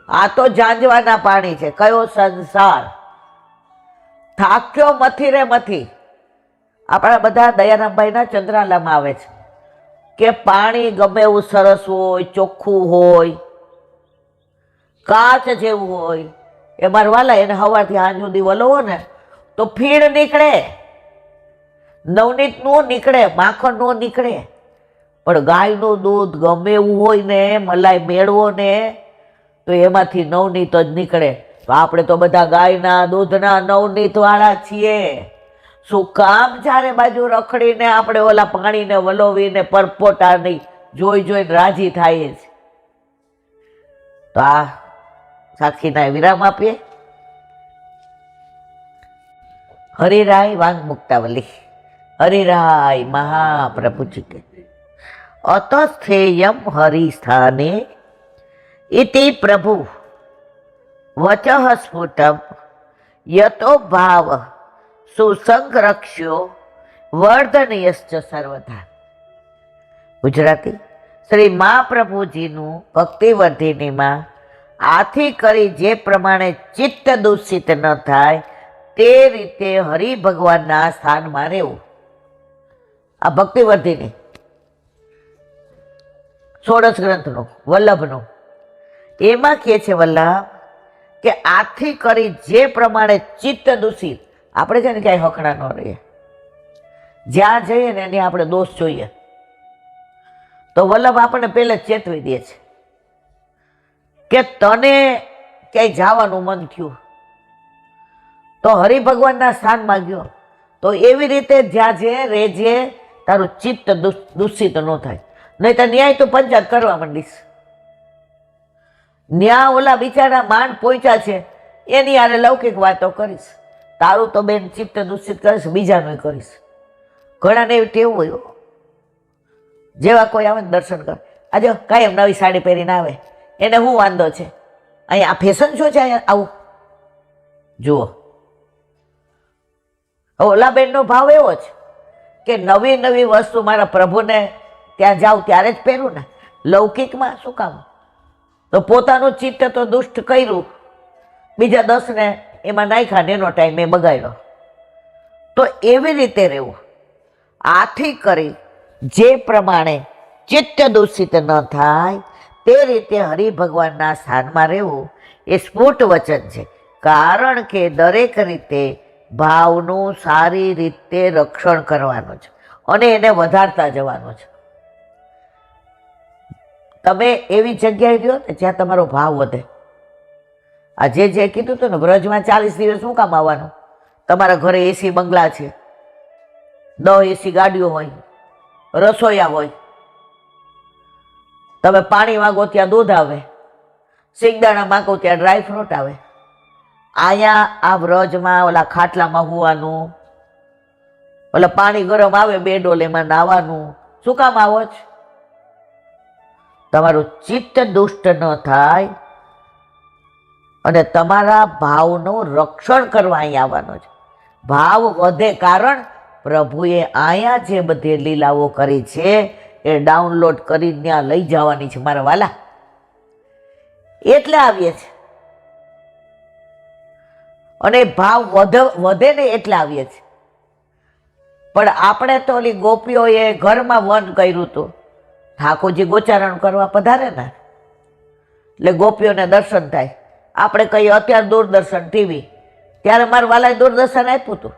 આ તો ઝાંઝવાના પાણી છે. કયો સંસાર થાક્યો મથી રે મથી. આપણા બધા દયારામભાઈના ચંદ્રાલામાં આવે છે કે પાણી ગમે એવું સરસ હોય, ચોખ્ખું હોય, કાચ જેવું હોય, એ મારવાલા એને સવારથી સાંજ સુધી વલોવો ને તો ફીણ નીકળે, નવનીત નો નીકળે, માખણ નો નીકળે. પણ ગાયનું દૂધ ગમે એવું હોય ને, મલાઈ મેળવો ને તો એમાંથી નવનીત જ નીકળે. તો આપણે તો બધા ગાયના દૂધના નવનીત વાળા છીએ. શું કામ ચારે બાજુ રખડીને આપણે ઓલા પાણીને વલોવીને પરપોટાની જોઈ જોઈને રાજી થાય છે? તો આ સાક્ષીના વિરામ આપીએ. હરિરાય વાંગ મુક્તાવલી, હરિરાય મહાપ્રભુજી કે અતસ્થેયમ હરિસ્થાને ઇતિ પ્રભુ વચઃ સ્ફુટમ યતો ભાવ સુસંરક્ષ્યો વર્ધનયશ્ચ સર્વથા. ગુજરાતી. શ્રી મહાપ્રભુજીનું ભક્તિવર્ધિનીમાં આથી કરી જે પ્રમાણે ચિત્ત દૂષિત ન થાય તે રીતે હરિભગવાનના સ્થાનમાં રહેવું. આ ભક્તિવર્ધિની ષોડશ ગ્રંથનું વલ્લભનું એમાં કહે છે વલ્લભ કે આથી કરી જે પ્રમાણે ચિત્ત દૂષિત, આપણે છે ને ક્યાંય હકડા ન રહીએ, જ્યાં જઈએ ને એની આપણે દોષ જોઈએ. તો વલ્લભ આપણને પહેલે જ ચેતવી દે છે કે તને ક્યાંય જવાનું મન થયું તો હરિભગવાનના સ્થાનમાં ગયો તો એવી રીતે જ્યાં જે રેજે, તારું ચિત્ત દૂષિત ન થાય. નહીં તો ન્યાય તો પંચાયત કરવા માંડીશ. ન્યા ઓલા બિચારા માંડ પહોંચ્યા છે એની યારે લૌકિક વાતો કરીશ. તારું તો બેન ચિત્ત દૂષિત કરીશ, બીજાનું કરીશ. ઘણાને એવી ટેવ હોય, જેવા કોઈ આવે ને દર્શન કર, આજે કાયમ નવી સાડી પહેરીને આવે, એને શું વાંધો છે? અહીંયા આ ફેશન શું છે? અહીંયા આવું જુઓ. ઓલા બેનનો ભાવ એવો છે કે નવી નવી વસ્તુ મારા પ્રભુને ત્યાં જાઉં ત્યારે જ પહેરું ને, લૌકિકમાં શું કામ? તો પોતાનું ચિત્ત તો દુષ્ટ કર્યું, બીજા 10ને એમાં નાખ્યા ને એનો ટાઈમ એ બગાડ્યો. તો એવી રીતે રહેવું. આથી કરી જે પ્રમાણે ચિત્ત દૂષિત ન થાય તે રીતે હરિભગવાનના સ્થાનમાં રહેવું એ સ્ફુટ વચન છે. કારણ કે દરેક રીતે ભાવનું સારી રીતે રક્ષણ કરવાનું છે અને એને વધારતા જવાનું છે. તમે એવી જગ્યાએ રહ્યો ને જ્યાં તમારો ભાવ વધે. આ જે કીધું હતું ને, બ્રજમાં 40 દિવસ શું કામ આવવાનું? તમારા ઘરે એસી બંગલા છે, 10 એસી ગાડીઓ હોય, રસોઈયા હોય, તમે પાણી માંગો ત્યાં દૂધ આવે, સિંગદાણા માંગો ત્યાં ડ્રાય ફ્રૂટ આવે. અહીંયા આ બ્રજમાં ઓલા ખાટલામાં હોવાનું, ઓલા પાણી ગરમ આવે 2 ડોલ એમાં નાવાનું, શું કામ આવો છો? તમારું ચિત્ત દુષ્ટ ન થાય અને તમારા ભાવનું રક્ષણ કરવા અહીં આવવાનો છે. ભાવ વધે કારણ પ્રભુએ અહીંયા જે બધી લીલાઓ કરી છે એ ડાઉનલોડ કરી ત્યાં લઈ જવાની છે મારા વાલા, એટલે આવીએ છે. અને ભાવ વધે ને એટલે આવીએ છે. પણ આપણે તો ઓલી ગોપીઓએ ઘરમાં વન કર્યું હતું, ઠાકોરજી ગોચારણ કરવા પધારે ને એટલે ગોપીઓને દર્શન થાય. આપણે કહીએ અત્યારે દૂરદર્શન ટીવી, ત્યારે મારા વાલાએ દૂરદર્શન આપ્યું હતું.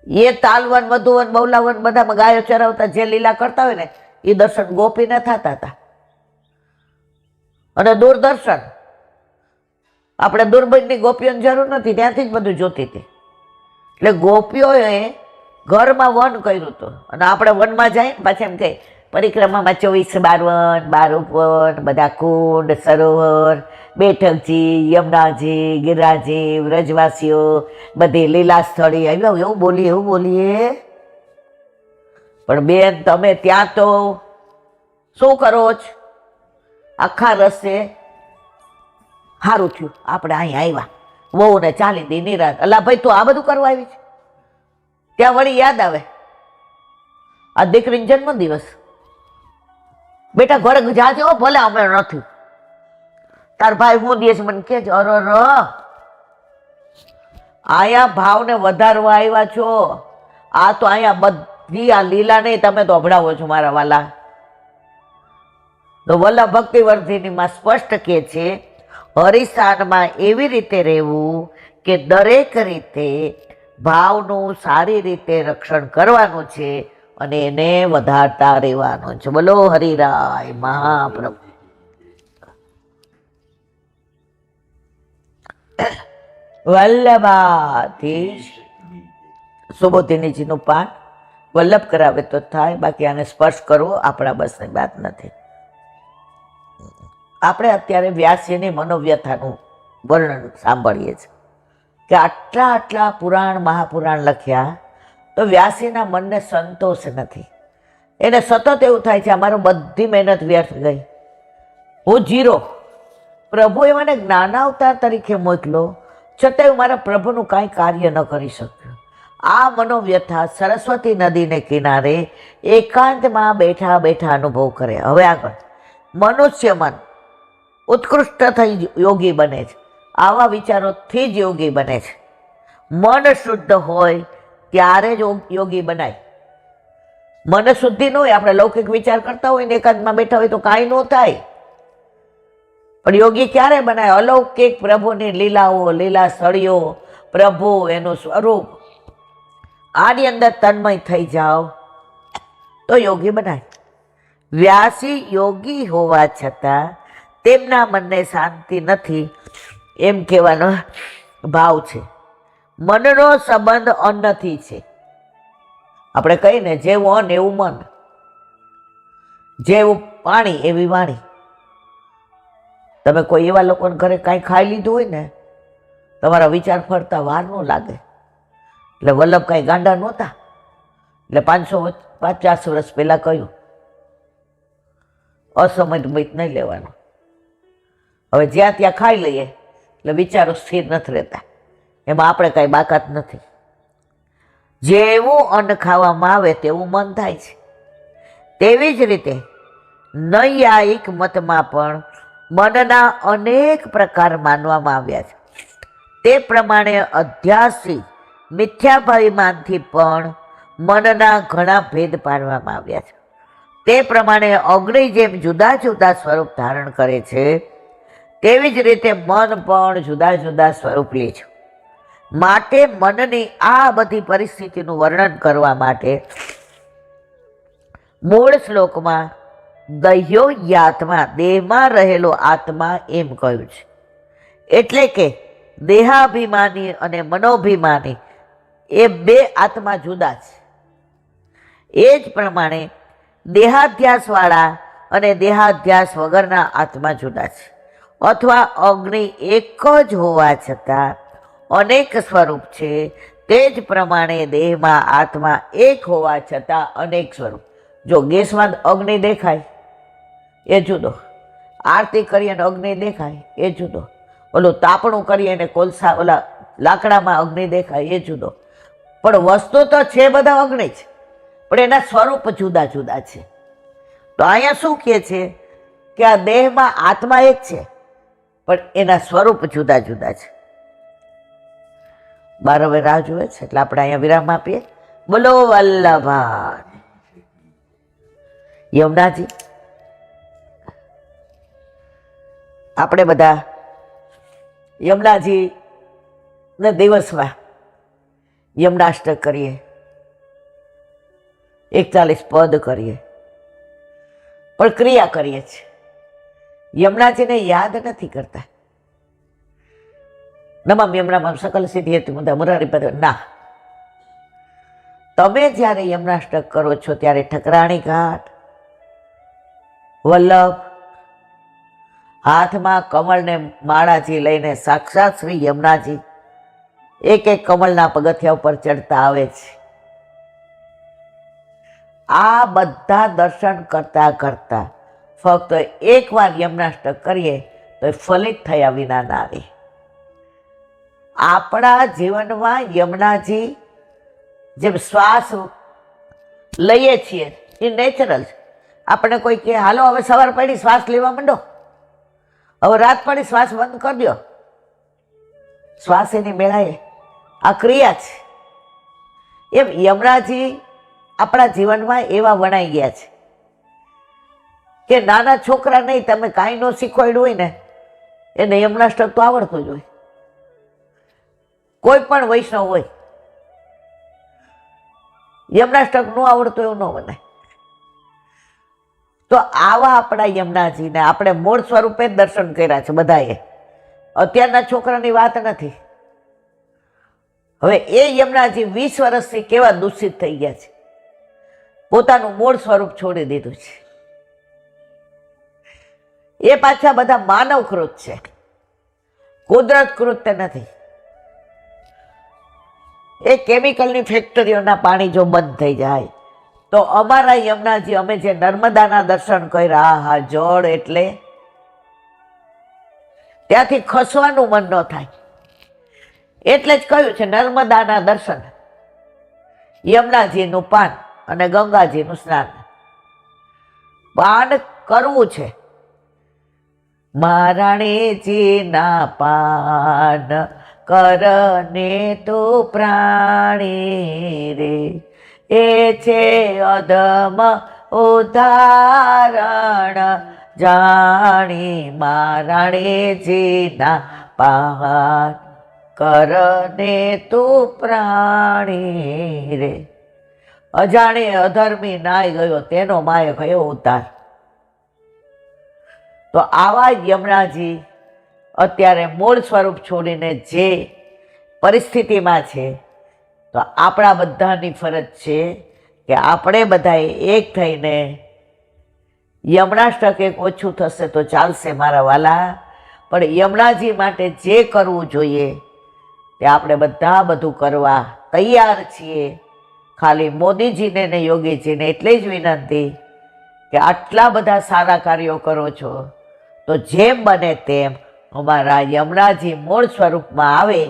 એ તાલવન વધુવન બહુલાવન બધામાં ગાયો ચરાવતા જે લીલા કરતા હોય ને એ દર્શન ગોપીને થતા હતા. અને દૂરદર્શન આપણે દૂરબીનની ગોપીઓની જરૂર નથી, ત્યાંથી જ બધું જોતી હતી. એટલે ગોપીઓએ ઘરમાં વન કર્યું હતું. અને આપણે વનમાં જઈએ ને પાછા એમ કહે પરિક્રમામાં 24 વન, 12 ઉપવન, બધા કુંડ, સરોવર, બેઠકજી, યમુનાજી, ગિરિરાજી, વ્રજવાસીઓ, બધી લીલા સ્થળી આવ્યા. એવું બોલીએ. પણ બેન તમે ત્યાં તો શું કરો છો? આખા રસ્તે સારું થયું આપણે અહીં આવ્યા, વહુને ચાલી દી નિરાત. અલા ભાઈ તું આ બધું કરવા આવી છે? ત્યાં વળી યાદ આવે આ દીકરીનો જન્મદિવસ. બેટા ઘરે જાજો, ભલે અમે નથી. તાર ભાઈ હું દિવસ મને કે આયા ભાવને વધારવા આવ્યા છો. આ તો અહીંયા બધી આ લીલા નહીં, તમે તો અભડાવો છો મારા વાલા. તો વલ્લભ ભક્તિવર્ધિની માં સ્પષ્ટ કે છે હરિસ્થાનમાં એવી રીતે રહેવું કે દરેક રીતે ભાવનું સારી રીતે રક્ષણ કરવાનું છે અને એને વધારતા રહેવાનું છે. બોલો હરિરાય મહાપ્રભુ. વલ્લભાધીશ સુબોધિનીજીનું પાઠ વલ્લભ કરાવે તો થાય, બાકી આને સ્પર્શ કરવો આપણા બસની વાત નથી. આપણે અત્યારે વ્યાસજીની મનોવ્યથાનું વર્ણન સાંભળીએ છીએ કે આટલા પુરાણ મહાપુરાણ લખ્યા તો વ્યાસીના મનને સંતોષ નથી. એને સતત એવું થાય છે અમારો બધી મહેનત વ્યર્થ ગઈ, હું જીરો. પ્રભુએ મને જ્ઞાનાવતાર તરીકે મોકલો, છતાંય હું મારા પ્રભુનું કાંઈ કાર્ય ન કરી શક્યો. આ મનોવ્યથા સરસ્વતી નદીને કિનારે એકાંતમાં બેઠા બેઠા અનુભવ કરે. હવે આગળ મનુષ્ય મન ઉત્કૃષ્ટ થઈ યોગી બને છે. આવા વિચારોથી જ યોગી બને છે. મન શુદ્ધ હોય ત્યારે જ યોગી બનાય. મન શુદ્ધિ ન હોય, આપણે લૌકિક વિચાર કરતા હોય ને એકાંતમાં બેઠા હોય તો કાંઈ ન થાય. પણ યોગી ક્યારે બનાય? અલૌકિક પ્રભુની લીલાઓ, લીલા સ્થળીઓ, પ્રભુ એનું સ્વરૂપ, આની અંદર તન્મય થઈ જાઓ તો યોગી બનાય. વ્યાસી યોગી હોવા છતાં તેમના મનને શાંતિ નથી એમ કહેવાનો ભાવ છે. મનનો સંબંધ અન્નથી છે. આપણે કહીને જેવું અન્ન એવું મન, જેવું પાણી એવી વાણી. તમે કોઈ એવા લોકોને ઘરે કાંઈ ખાઈ લીધું હોય ને તમારા વિચાર ફરતા વાર ન લાગે. એટલે વલ્લભ કાંઈ ગાંડા નહોતા. એટલે 550 વર્ષ પહેલાં કહ્યું અસમય નહીં લેવાનું. હવે જ્યાં ત્યાં ખાઈ લઈએ એટલે વિચારો સ્થિર નથી રહેતા. એમાં આપણે કાંઈ બાકાત નથી. જેવું અન્ન ખાવામાં આવે તેવું મન થાય છે. તેવી જ રીતે નૈયાયિક મતમાં પણ મનના અનેક પ્રકાર માનવામાં આવ્યા છે. તે પ્રમાણે અધ્યાસી મિથ્યાભિમાનથી પણ મનના ઘણા ભેદ પાડવામાં આવ્યા છે. તે પ્રમાણે અગ્નિ જેમ જુદા જુદા સ્વરૂપ ધારણ કરે છે તેવી જ રીતે મન પણ જુદા જુદા સ્વરૂપ લે છે. માટે મનની આ બધી પરિસ્થિતિનું વર્ણન કરવા માટે મૂળ શ્લોકમાં દહ્યો યાત્મા, દેહમાં રહેલો આત્મા એમ કહ્યું છે. એટલે કે દેહાભિમાની અને મનોભિમાની એ બે આત્મા જુદા છે. એ જ પ્રમાણે દેહાધ્યાસવાળા અને દેહાધ્યાસ વગરના આત્મા જુદા છે. અથવા અગ્નિ એક જ હોવા છતાં અનેક સ્વરૂપ છે. તે જ પ્રમાણે દેહમાં આત્મા એક હોવા છતાં અનેક સ્વરૂપ. જો ગેસમાં અગ્નિ દેખાય એ જુદો, આરતી કરીએ અને અગ્નિ દેખાય એ જુદો, ઓલું તાપણું કરીએ અને કોલસા ઓલા લાકડામાં અગ્નિ દેખાય એ જુદો. પણ વસ્તુ તો છે બધા અગ્નિ જ, પણ એના સ્વરૂપ જુદા જુદા છે. તો અહીંયા શું કહે છે કે આ દેહમાં આત્મા એક છે, પણ એના સ્વરૂપ જુદા જુદા છે. બાર હવે રાહ જુએ છે એટલે આપણે અહીંયા વિરામ આપીએ. બોલો વલ્લભાઈ. યમુનાજી, આપણે બધા યમુનાજી ને દિવસમાં યમુનાષ્ટક કરીએ, 41 પદ કરીએ, પણ ક્રિયા કરીએ છીએ. યમુનાજીને યાદ નથી કરતા. નમામ યમુનામાં સકલ સિદ્ધિ હેતુ મુદ્દા મુરારી પદ. ના, તમે જ્યારે યમુનાષ્ટક કરો છો ત્યારે ઠકરાણી ઘાટ, વલ્લભ, હાથમાં કમળને માળાજી લઈને સાક્ષાત શ્રી યમુનાજી એક એક કમળના પગથિયા ઉપર ચડતા આવે છે. આ બધા દર્શન કરતા કરતા ફક્ત એકવાર યમુનાષ્ટક કરીએ તો એ ફલિત થયા વિના ના આવે. આપણા જીવનમાં યમુનાજી જેમ શ્વાસ લઈએ છીએ એ નેચરલ છે. આપણે કોઈ કહે હાલો હવે સવાર પડી શ્વાસ લેવા માંડો, હવે રાત પડી શ્વાસ બંધ કરી દો, શ્વાસ એની મેળાએ આ ક્રિયા છે. એમ યમુનાજી આપણા જીવનમાં એવા વણાઈ ગયા છે કે નાના છોકરા નહીં, તમે કાંઈ ન શીખવાડ્યું હોય ને એને યમુનાષ્ટક તો આવડતું જ હોય. કોઈ પણ વૈષ્ણવ હોય, યમુનાષ્ટક ન આવડતું એવું ન બને. તો આવા આપણા યમુનાજીને આપણે મૂળ સ્વરૂપે જ દર્શન કર્યા છે બધાએ. અત્યારના છોકરાની વાત નથી. હવે એ યમુનાજી 20 વર્ષથી કેવા દૂષિત થઈ ગયા છે, પોતાનું મૂળ સ્વરૂપ છોડી દીધું છે. એ પાછા બધા માનવકૃત છે, કુદરત કૃત નથી. એ કેમિકલની ફેક્ટરીઓના પાણી જો બંધ થઈ જાય તો અમારા યમુનાજી, અમે જે નર્મદાના દર્શન કર્યા, હા જળ એટલે ત્યાંથી ખસવાનું મન ન થાય. એટલે જ કહ્યું છે નર્મદાના દર્શન, યમુનાજીનું પાન અને ગંગાજીનું સ્નાન. પાન કરવું છે, મહારાણીજીના પાન કરને તો પ્રાણી રે, એ છે અધમ ઉદાહરણ જાણી. મહારાણીજીના પાન કરને તો પ્રાણી રે, અજાણે અધર્મી નાય ગયો તેનો માય કયો ઉદ્ધાર. તો આવા યમુનાજી અત્યારે મૂળ સ્વરૂપ છોડીને જે પરિસ્થિતિમાં છે, તો આપણા બધાની ફરજ છે કે આપણે બધાએ એક થઈને યમુનાષ્ટક એક ઓછું થશે તો ચાલશે મારા વાલા, પણ યમુનાજી માટે જે કરવું જોઈએ તે આપણે બધા બધું કરવા તૈયાર છીએ. ખાલી મોદીજીને ને યોગીજીને એટલી જ વિનંતી કે આટલા બધા સારા કાર્યો કરો છો તો જેમ બને તેમ અમારા યમુનાજી મૂળ સ્વરૂપમાં આવે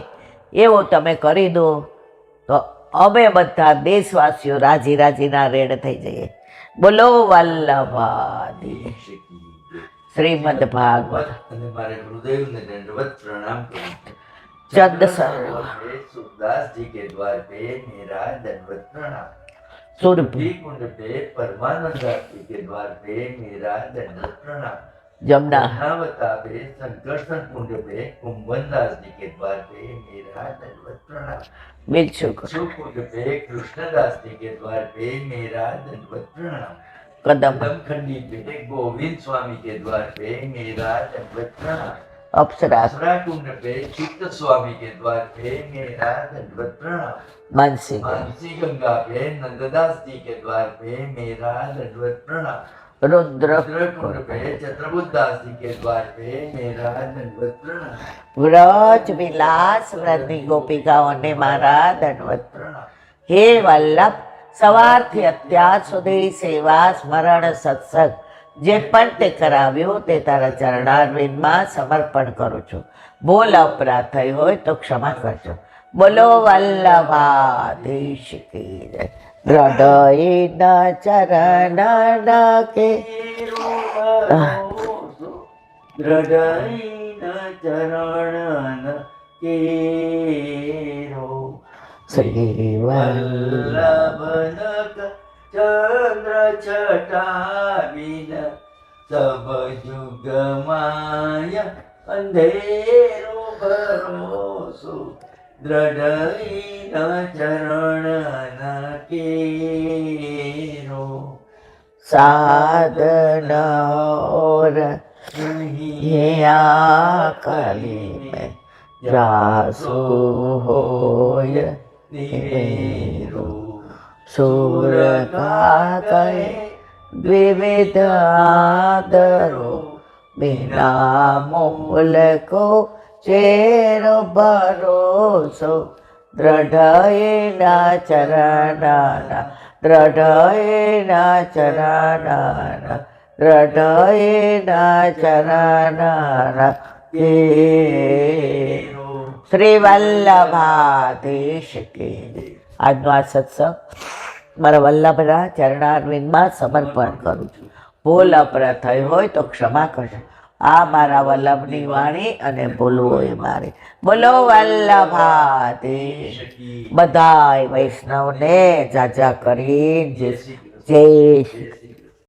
એવો તમે કરી દો, તો અમે બધા દેશવાસીઓ રાજી રાજીના રેડ થઈ જઈએ. બોલો વલ્લભાદી શ્રીમદ ભાગવત. અને મારે ગુરુદેવને દંડવત प्रणाम करूं. चंद सरोवर सुखदास जी के द्वार पे मेरा दंडवत प्रणाम. सुरभि कुंड पे परमानंद दास जी के द्वार पे मेरा दंडवत प्रणाम. जमुना जमुनावता पे संकर्षण कुंड पे कुंभन दास जी के द्वार पे मेरा दंडवत प्रणाम. बिच्छुक कुंड पे कृष्णदास जी के द्वार पे मेरा दंडवत प्रणाम. कदम खंडी पे गोविंद स्वामी के द्वार पे मेरा दंडवत प्रणाम. अप्सरा अप्सरा कुंड पे चित्त स्वामी के द्वार पे मेरा दंडवत प्रणाम. मानसी मानसी गंगा पे नंददास जी के द्वार पे मेरा दंडवत प्रणाम. रुद्र कुंड पे छत्रबुद्ध दास जी के द्वार पे मेरा दंडवत प्रणाम. व्रज विलास व्रतनी गोपिकाओं ने मारा दंडवत प्रणाम. हे वल्लभ સવારથી અત્યાર સુધી સેવા સ્મરણ સત્સંગ જે પણ તે કરાવ્યું તે તારા ચરણારવિંદમાં સમર્પણ કરું છું. ભૂલ અપરાધ થઈ હોય તો ક્ષમા કરજો. બોલો વલ્લભાધીશ કી જય. હૃદયના ચરણના કે હૃદયના ચરણ કેરો શ્રી વલ્લભનક ચંદ્ર છટાવીન સબ યુગ માય અંધેરો ભરોસો દ્રઢઈના ચરણ કેરો સાધનોર કલી મેં જાસુ હોય નિવેરો સુર કહે દ્વિવિધ આદરો બિના મૂલ કો ચેરો ભરોસો દ્રઢયના ચરણાના દ્રઢયના ચરણાના દ્રઢયના ચરણાના કેરો શ્રી વલ્લભાધીશ કી જય. આજનો આ સત્સંગ મારા વલ્લભના ચરણારવિંદમાં સમર્પણ કરું છું. ભૂલ અપરાધ થઈ હોય તો ક્ષમા કરજો. આ મારા વલ્લભની વાણી અને ભૂલવો એ મારે. બોલો વલ્લભાધીશ. બધાય વૈષ્ણવને જાજા કરી જય શ્રી